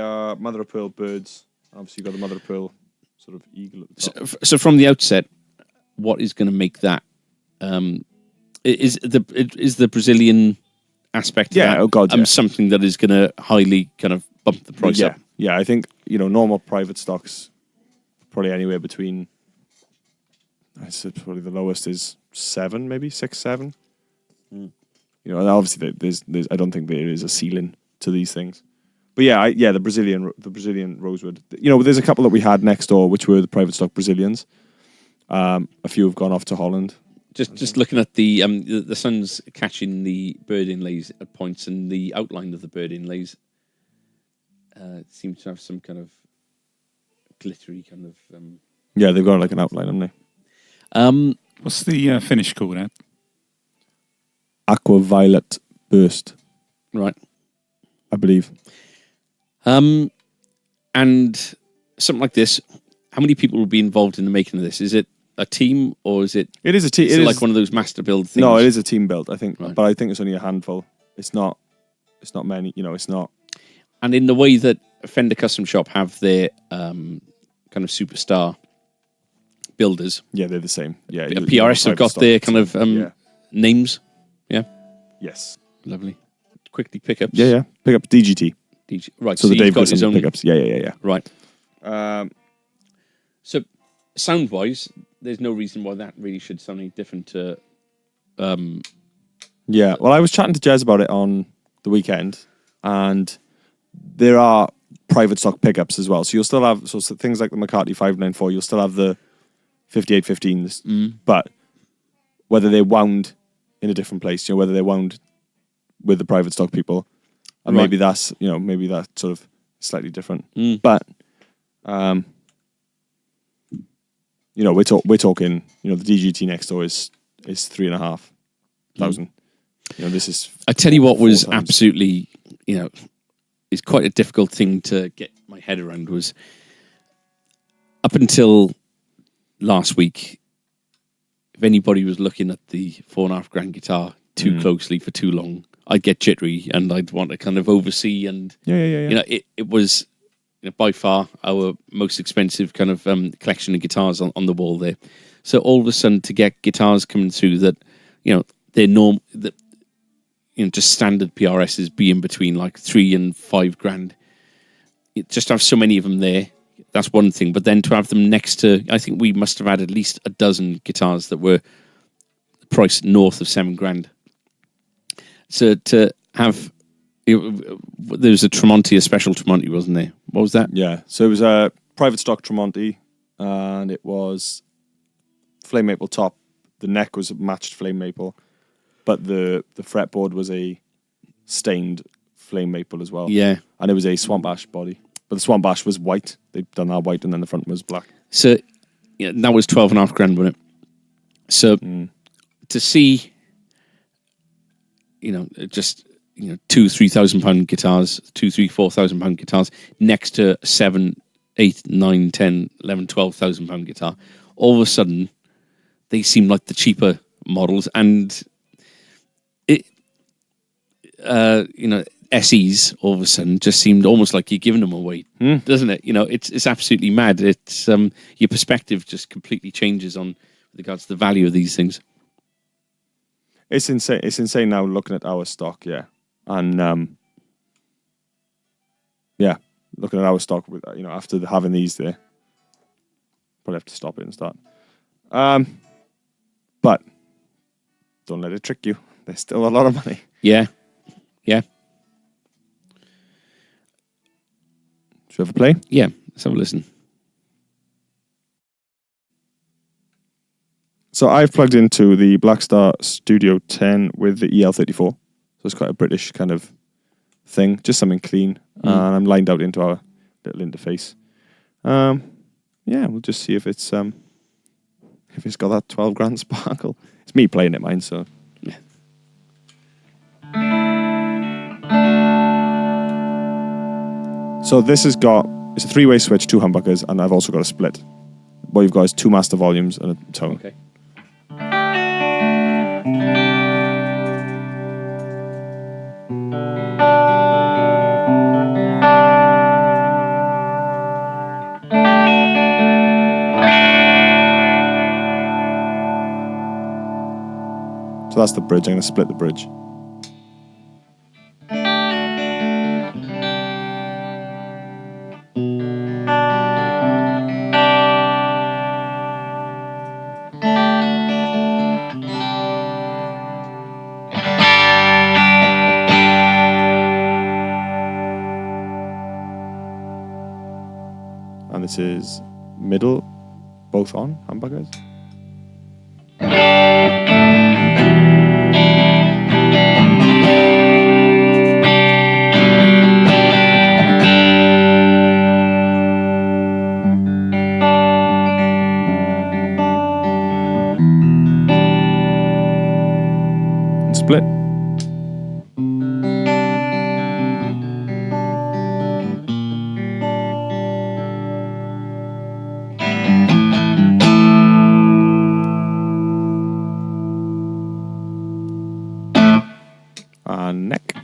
are mother of pearl birds. Obviously, you've got the mother of pearl sort of eagle at the top. So from the outset, what is going to make that? Is the Brazilian aspect? Yeah, of that, oh god, yeah. Something that is going to highly kind of bump the price up. Yeah, I think normal private stocks probably anywhere between. I said probably the lowest is 7, maybe 6, 7. And obviously there's I don't think there is a ceiling to these things. But the Brazilian rosewood. There's a couple that we had next door, which were the private stock Brazilians. A few have gone off to Holland. Just looking at the sun's catching the bird inlays at points, and the outline of the bird inlays seems to have some kind of glittery kind of. Yeah, they've got like an outline, haven't they? What's the finish called, Ed? Aqua Violet Burst, right? I believe. And something like this, how many people will be involved in the making of this? Is it a team or is it? It is a team. Is it like one of those master build things? No, it is a team build, I think. Right. But I think it's only a handful. It's not many. It's not. And in the way that Fender Custom Shop have their kind of superstar builders. Yeah, they're the same. Yeah, PRS have got their kind of names. Yeah. Yes. Lovely. Quickly pickups. Yeah. Pick up DGT. Right. So the Dave got his Grissom own pickups. Yeah. Right. So sound wise, there's no reason why that really should sound any different to. Yeah. Well, I was chatting to Jez about it on the weekend, and there are private stock pickups as well. So you'll still have things like the McCarthy 594. You'll still have the 5815s, but whether they're wound in a different place, whether they're wound with the private stock people, and maybe that's sort of slightly different. But we're talking. The DGT next door is 3,500. This is. I tell you what was 4 times. absolutely, is quite a difficult thing to get my head around was up until last week. If anybody was looking at the $4.5 guitar too closely for too long, I'd get jittery and I'd want to kind of oversee. And it was by far our most expensive kind of collection of guitars on the wall there. So all of a sudden, to get guitars coming through that, they're normal, that just standard PRSs being between like $3,000 and $5,000. Just to have so many of them there. That's one thing, but then to have them next to, I think we must have had at least a dozen guitars that were priced north of $7,000. So to have, there was a Tremonti, a special Tremonti, wasn't there? What was that? Yeah, so it was a private stock Tremonti, and it was flame maple top. The neck was matched flame maple, but the fretboard was a stained flame maple as well. Yeah, and it was a swamp ash body. But the swamp ash was white. They'd done that white, and then the front was black. So that was $12,500, wasn't it? So to see, just £2,000-3,000 guitars, £4,000 guitars next to £7,000, £8,000, £9,000, £10,000, £11,000, £12,000 guitar, all of a sudden they seem like the cheaper models, and it, SEs all of a sudden just seemed almost like you're giving them away, doesn't it? It's absolutely mad. It's your perspective just completely changes on with regards to the value of these things. It's insane. It's insane now looking at our stock, yeah, and looking at our stock with after having these there, probably have to stop it and start. But don't let it trick you. There's still a lot of money. Yeah. Should we have a play? Yeah, let's have a listen. So I've plugged into the Blackstar Studio 10 with the EL34. So it's quite a British kind of thing, just something clean. And I'm lined out into our little interface. We'll just see if it's got that $12,000 sparkle. It's me playing it, mine. So Yeah. So it's a 3-way switch, 2 humbuckers, and I've also got a split. What you've got is 2 master volumes and a tone. Okay. So that's the bridge. I'm going to split the bridge. And this is middle, both on humbuckers. And split. And neck.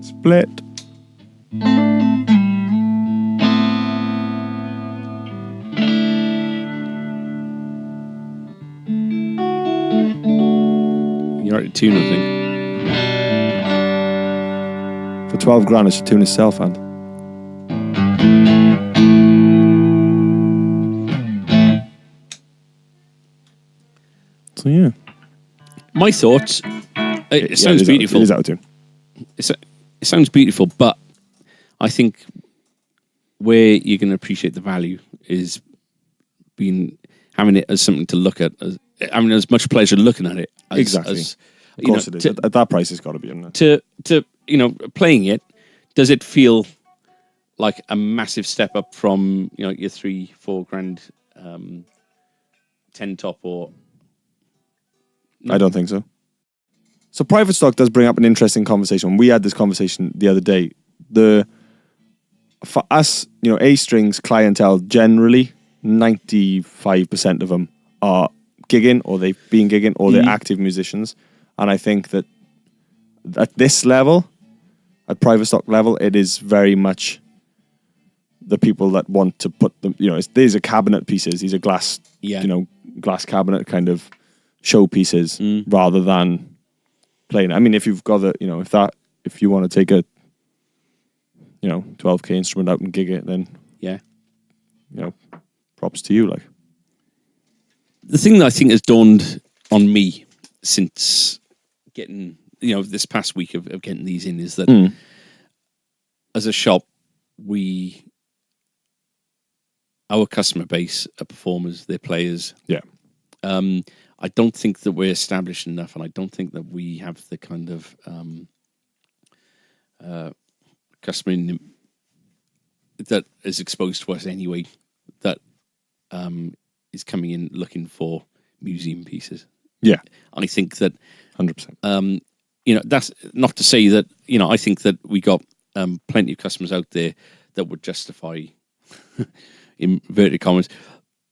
Split. exciting tune, I think. For 12 grand, it should tune itself, and so yeah. My thoughts. It sounds beautiful. It is out of tune. It sounds beautiful, but I think where you're going to appreciate the value is having it as something to look at. Having as much pleasure looking at it. Exactly. Of course it is. At that price, it's got to be, isn't it? To playing it, does it feel like a massive step up from your 3-4 grand 10 top or? No. I don't think so. So private stock does bring up an interesting conversation. We had this conversation the other day. For us, A strings clientele generally, 95% of them are gigging, or they've been gigging, or they're active musicians. And I think that at this level, at private stock level, it is very much the people that want to put them. These are cabinet pieces. These are glass, glass cabinet kind of showpieces rather than playing. I mean, if you've got if you want to take a 12k instrument out and gig it, then props to you. Like, the thing that I think has dawned on me since getting this past week of getting these in is that as a shop, our customer base are performers, they're players. Yeah. I don't think that we're established enough, and I don't think that we have the kind of customer that is exposed to us anyway, that is coming in looking for museum pieces. Yeah. I think that 100%. That's not to say that, I think that we got plenty of customers out there that would justify, in inverted commas,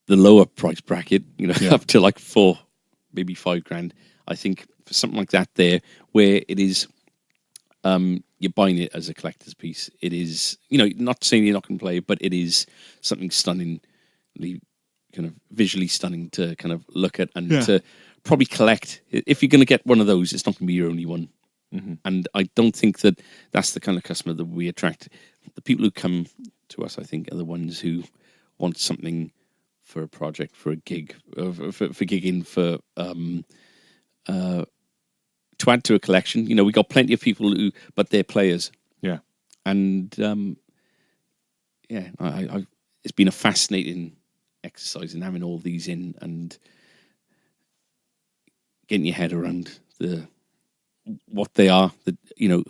the lower price bracket, up to like 4, maybe 5 grand. I think for something like that there, where it is, you're buying it as a collector's piece. It is, not saying you're not going to play, but it is something stunningly, kind of visually stunning to kind of look at and to probably collect. If you're going to get one of those, it's not going to be your only one. Mm-hmm. And I don't think that that's the kind of customer that we attract. The people who come to us, I think, are the ones who want something for a project, for a gig, for gigging, to add to a collection. We got plenty of people but they're players. Yeah. And it's been a fascinating exercise in having all these in and getting your head around what they are,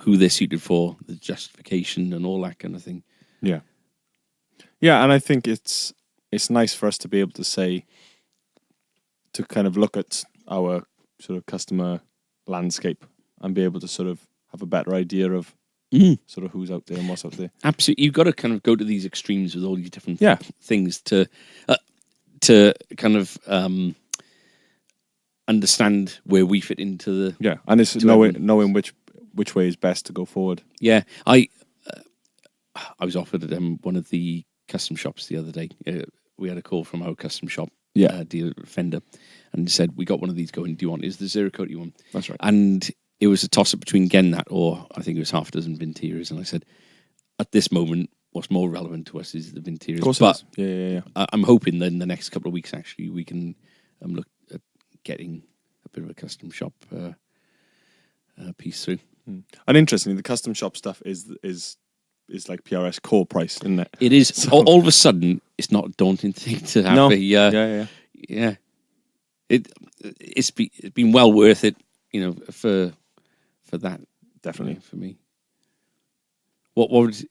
who they're suited for, the justification and all that kind of thing. Yeah. Yeah, and I think it's nice for us to be able to say, to kind of look at our sort of customer landscape and be able to sort of have a better idea of sort of who's out there and what's out there. Absolutely. You've got to kind of go to these extremes with all these different things to kind of understand where we fit into the... and it's knowing which way is best to go forward. Yeah, I was offered at one of the custom shops the other day. We had a call from our custom shop dealer, Fender, and said, we got one of these going, do you want, is the Zero Coat you want? That's right. And it was a toss-up between getting that or I think it was half a dozen Vinterias, and I said, at this moment, what's more relevant to us is the Vinterias. Of course but yeah. I'm hoping that in the next couple of weeks, actually, we can look at getting a bit of a custom shop piece through. And interestingly, the custom shop stuff is like PRS core price, isn't it? It is. So, all of a sudden, it's not a daunting thing to have yeah. It's been well worth it, for that. Definitely for me. What was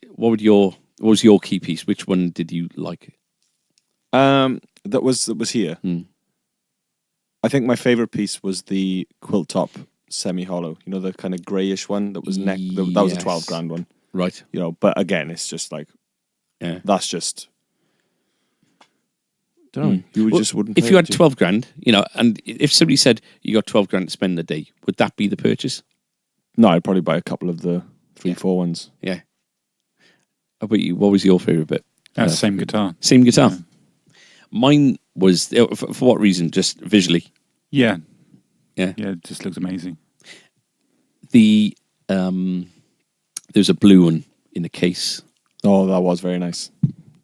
your key piece? Which one did you like? That was here. I think my favorite piece was the quilt top semi-hollow. The kind of greyish one that was neck. That was a 12 grand one. Right. But again, it's just like, that's just, don't know. You just wouldn't. If you had 12 grand, and if somebody said you got 12 grand to spend a day, would that be the purchase? No, I'd probably buy a couple of the 3-4 ones. Yeah. How about you? What was your favourite bit? Same guitar. Same guitar. Yeah. Mine was, for what reason? Just visually? Yeah. Yeah. Yeah, it just looks amazing. There's a blue one in the case. Oh, that was very nice.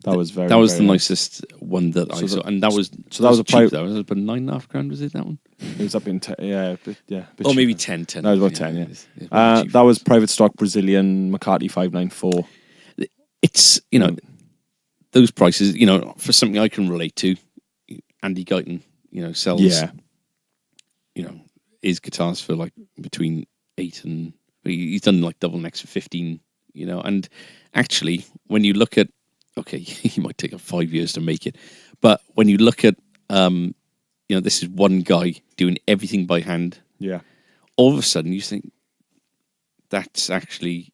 That was very. That was very the nice. nicest one that I saw, and that was that was a cheap. private. That was about £9.5. Was it that one? It was up in a bit Or maybe cheaper. 10. No, it was about 10. Yeah. It was really cheap. That was private stock Brazilian McCarthy 594. It's those prices. For something I can relate to. Andy Guyton, sells. Yeah. His guitars for like between 8 and he's done like double necks for 15. And actually, when you look at, okay, he might take 5 years to make it, but when you look at, this is one guy doing everything by hand. Yeah. All of a sudden, you think that's actually,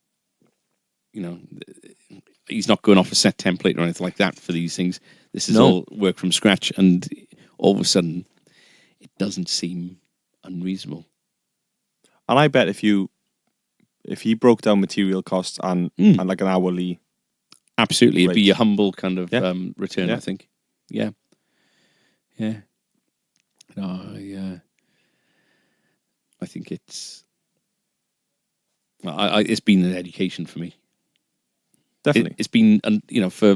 he's not going off a set template or anything like that for these things. This is all work from scratch, and all of a sudden, it doesn't seem unreasonable. And I bet if he broke down material costs and like an hourly, absolutely, it'd rate. be a humble kind of return. Yeah. I think. Yeah. No, I think it's. It's been an education for me. definitely. It's been, for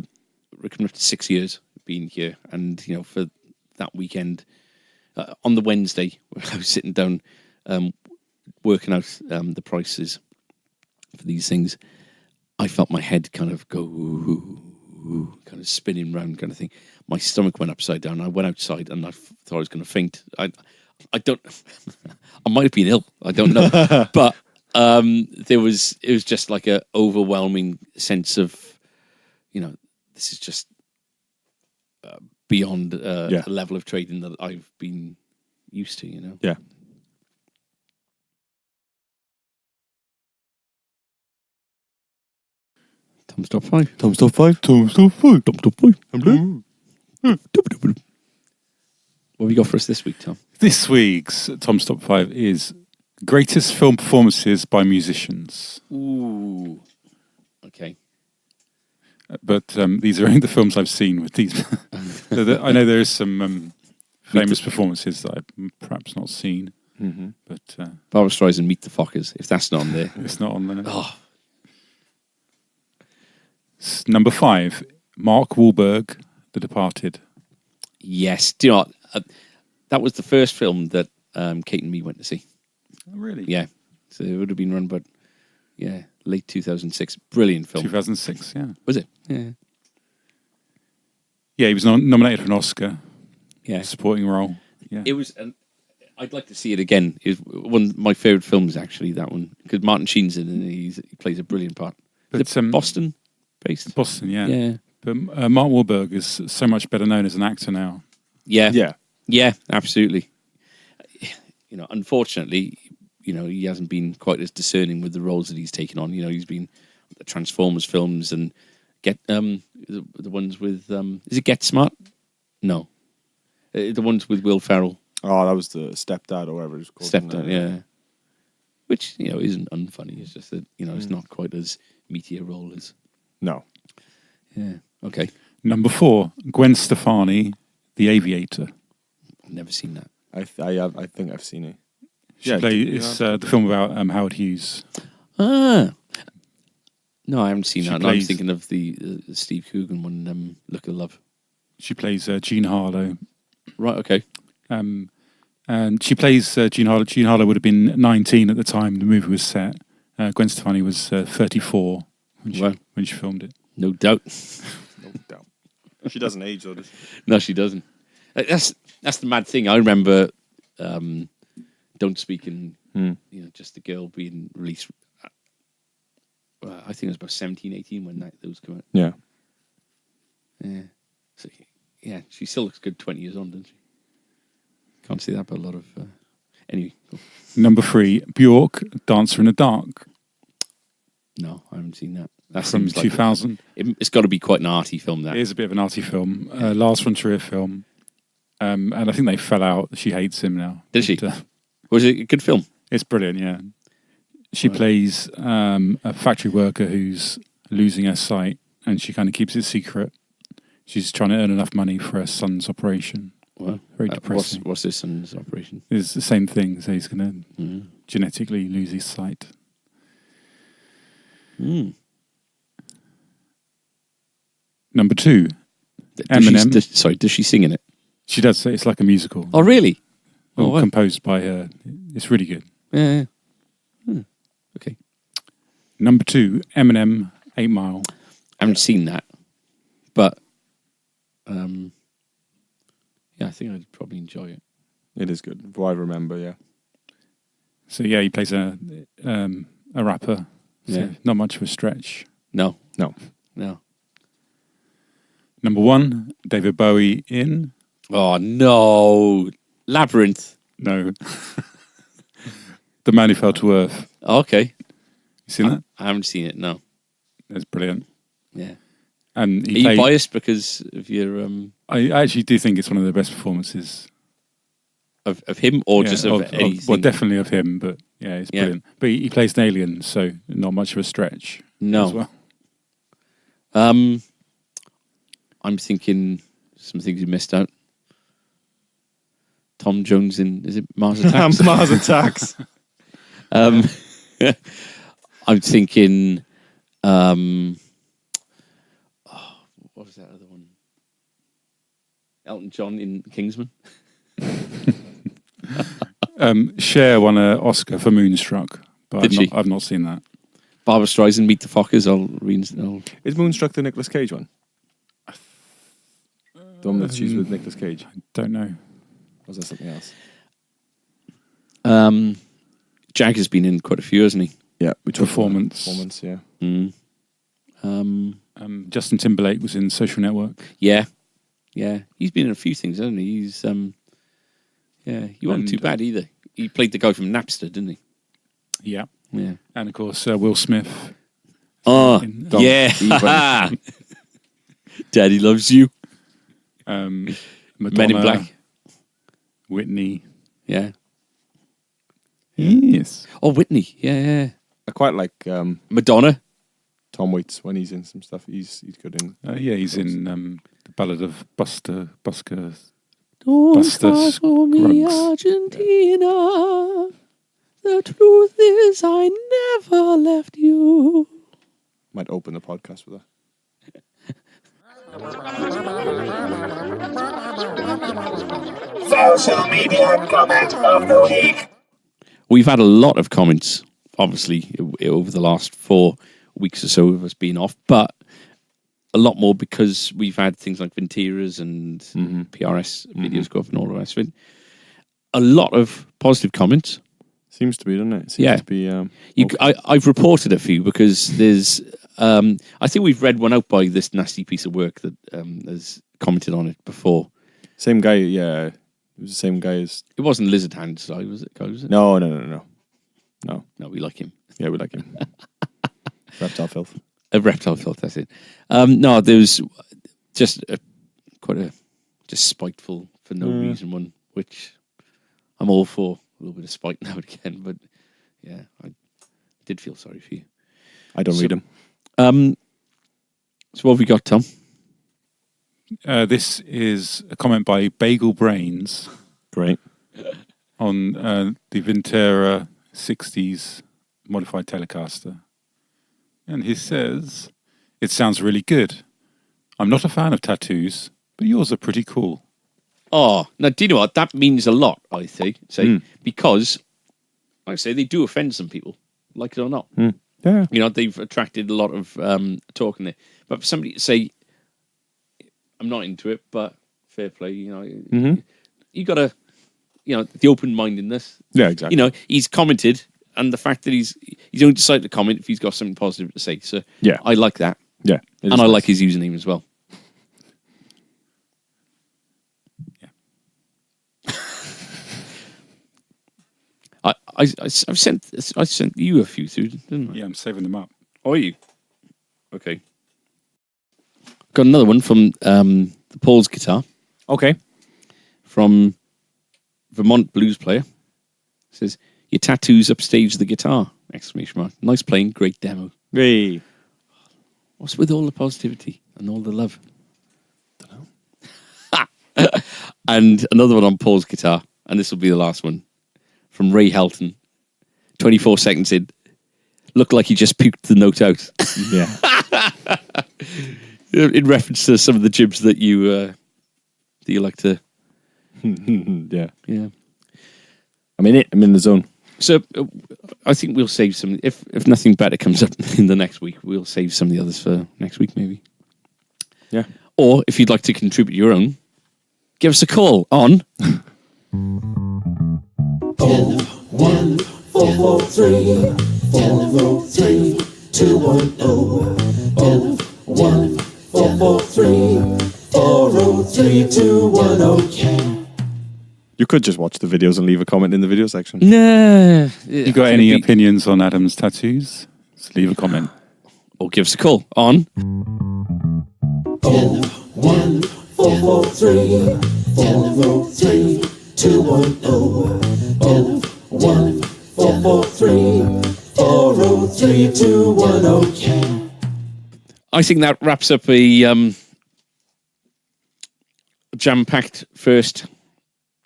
we're coming up to 6 years being here, and for that weekend on the Wednesday, I was sitting down working out the prices for these things. I felt my head kind of go, kind of spinning round, kind of thing. My stomach went upside down. I went outside, and I thought I was going to faint. I don't. I might have been ill. I don't know, but it was just like a overwhelming sense of, this is just beyond a level of trading that I've been used to. Yeah. Tom's top 5. Tom's top 5. Tom's top 5. Tom's top 5. I'm blue. What have you got for us this week, Tom? This week's Tom's Top 5 is greatest film performances by musicians. Ooh. Okay. But these are only the films I've seen with these. I know there is some famous performances that I've perhaps not seen. Mm-hmm. But Barbara Streisand, Meet the Fockers, if that's not on there. it's not on there. Oh, Number 5, Mark Wahlberg, The Departed. yes. Do you know what? That was the first film that Kate and me went to see. Oh, really? Yeah. So it would have been run about, late 2006. Brilliant film. 2006, yeah. Was it? Yeah. Yeah, he was nominated for an Oscar. Yeah. Supporting role. Yeah. It was, I'd like to see it again. It was one of my favourite films, actually, that one. Because Martin Sheen's in it, and he plays a brilliant part. But, Is it Boston based? Boston, yeah. Yeah. But Mark Wahlberg is so much better known as an actor now. Yeah. Yeah. Yeah, absolutely. Unfortunately, he hasn't been quite as discerning with the roles that he's taken on. He's been the Transformers films and the ones with is it Get Smart? No, the ones with Will Ferrell. Oh, that was the Stepdad or whatever it's called. Stepdad, yeah. Which isn't unfunny. It's just that it's not quite as meaty a role as. No. Yeah. Okay. Number 4, Gwen Stefani, The Aviator. I've never seen that. I think I've seen it. It's the film about Howard Hughes. Ah. No, I haven't seen She that. No, I was plays- thinking of the Steve Coogan one, Look of Love. She plays Jean Harlow. Right. Okay. And she plays Jean Harlow. Jean Harlow would have been 19 at the time the movie was set. Gwen Stefani was 34 when she filmed it. No doubt. No doubt. She doesn't age though, does she? No, she doesn't. That's the mad thing. I remember Don't Speak in, Just the Girl being released. I think it was about 17, 18 when those came out. Yeah. Yeah. So, yeah, she still looks good 20 years on, doesn't she? Can't see that, but a lot of... Anyway. Cool. Number 3, Bjork, Dancer in the Dark. No, I haven't seen that. That From seems like 2000. it's got to be quite an arty film, that. It is a bit of an arty film. Lars von Trier film. And I think they fell out. She hates him now. Did she? But, Was it a good film? it's brilliant, yeah. She plays a factory worker who's losing her sight, and she kind of keeps it secret. She's trying to earn enough money for her son's operation. Well, Very depressing. What's this son's operation? It's the same thing. So he's going to genetically lose his sight. Number 2, Eminem. Does she sing in it? She does. It's like a musical. Oh, really? All wow. composed by her. It's really good. Yeah. Okay. Number 2, Eminem, 8 Mile. I haven't seen that, but I think I'd probably enjoy it. It is good. From what I remember, yeah. So yeah, he plays a rapper. So Yeah. not much of a stretch. No. Number 1, David Bowie in. Oh no, Labyrinth. No. The Man Who Fell to Earth. Oh, okay, You seen that? I haven't seen it. No. That's brilliant. Yeah. And Are you biased because of your I actually do think it's one of the best performances. of him or just of anything? Well, definitely of him, but yeah, it's brilliant. But he plays an alien, so not much of a stretch. No. As well. I'm thinking some things you missed out. Tom Jones in, is it Mars Attacks? Mars Attacks. I'm thinking, what was that other one? Elton John in Kingsman. Cher won an Oscar for Moonstruck, but Did she? I've not seen that. Barbara Streisand, Meet the Fockers. Is Moonstruck the Nicolas Cage one? The one that she's with Nicolas Cage? Don't know. Or was that something else? Jack has been in quite a few, hasn't he? Yeah. We talked about Performance, yeah. Justin Timberlake was in Social Network. Yeah. He's been in a few things, hasn't he? He's he wasn't too bad either. He played the guy from Napster, didn't he? Yeah. Yeah. And of course, Will Smith. Oh, Yeah. Daddy Loves You. Madonna, Men in Black. Whitney. Yeah. Yes. Oh, Whitney. Yeah. I quite like Madonna. Tom Waits when he's in some stuff. He's good in. Yeah, he's in the Ballad of Buster Don't Buster cry for me, Scruggs. Argentina. The truth is, I never left you. Might open the podcast with that. Social media comment of the week. We've had a lot of comments, obviously, over the last 4 weeks or so of us being off, but a lot more because we've had things like Venturas and PRS videos go up and all the rest of it. A lot of positive comments. Seems to be, doesn't it? Seems to be. I've reported a few because there's. I think we've read one out by this nasty piece of work that has commented on it before. Same guy, yeah. It was the same guy as. It wasn't Lizard Hand, so was it? Was it? No. No, we like him. Yeah, we like him. Reptile filth. A reptile filth, that's it. No, there was just quite a spiteful for no reason one, which I'm all for. A little bit of spite now and again, but yeah, I did feel sorry for you. I don't read them. So what have we got, Tom? This is a comment by Bagel Brains Great. on the Vintera 60s modified Telecaster. And he says, "It sounds really good. I'm not a fan of tattoos, but yours are pretty cool." Oh, now, do you know what? That means a lot, I think. Because, like I say, they do offend some people, like it or not. Yeah. You know, they've attracted a lot of talk in there. But for somebody to say, I'm not into it, but fair play, you know, you got to, you know, the open-mindedness. Yeah, exactly. You know, he's commented, and the fact that he's only decided to comment if he's got something positive to say. So, yeah, I like that. Yeah. And I like his username as well. I've sent you a few through, didn't I? Yeah, I'm saving them up. Oh, are you? Okay. Got another one from the Paul's Guitar Okay. from Vermont Blues Player. It says, "Your tattoos upstage the guitar!" Exclamation mark. Nice playing, great demo. Hey. What's with all the positivity and all the love? Dunno. And another one on Paul's Guitar, and this will be the last one, from Ray Helton. 24 seconds in, looked like he just puked the note out. Yeah. In reference to some of the jibs that you like to. Yeah. Yeah. I'm in the zone. So I think we'll save some. If nothing better comes up in the next week, we'll save some of the others for next week, maybe. Yeah. Or if you'd like to contribute your own, give us a call on 1-443 403 210 1-443 403 210. You could just watch the videos and leave a comment in the video section. Nah. You got any opinions on Adam's tattoos? Just leave a comment. Or give us a call on 1-443 403 210 1-443 403 210. I think that wraps up a jam-packed first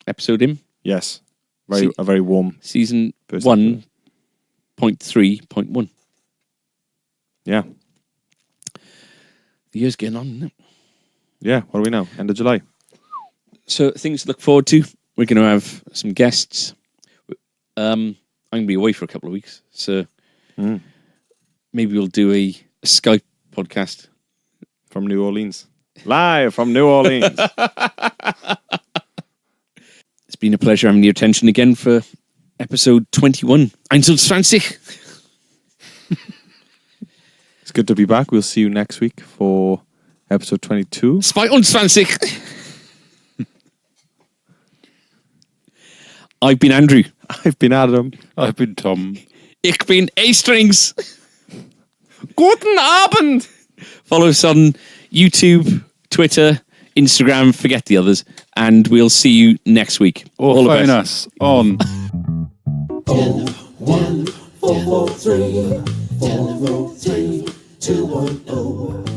episode in Yes. A very warm. season First 1.3.1. Yeah. The year's getting on, isn't it? Yeah. What are we now? End of July. So things to look forward to. We're going to have some guests. I'm going to be away for a couple of weeks, so maybe we'll do a Skype podcast From New Orleans. Live from New Orleans. It's been a pleasure having your attention again for episode 21. 21. It's good to be back. We'll see you next week for episode 22. 22. I've been Andrew. I've been Adam. I've been Tom. Ich bin A-Strings. Guten Abend. Follow us on YouTube, Twitter, Instagram, forget the others, and we'll see you next week. Or All the phone best. us on 1-443 403 210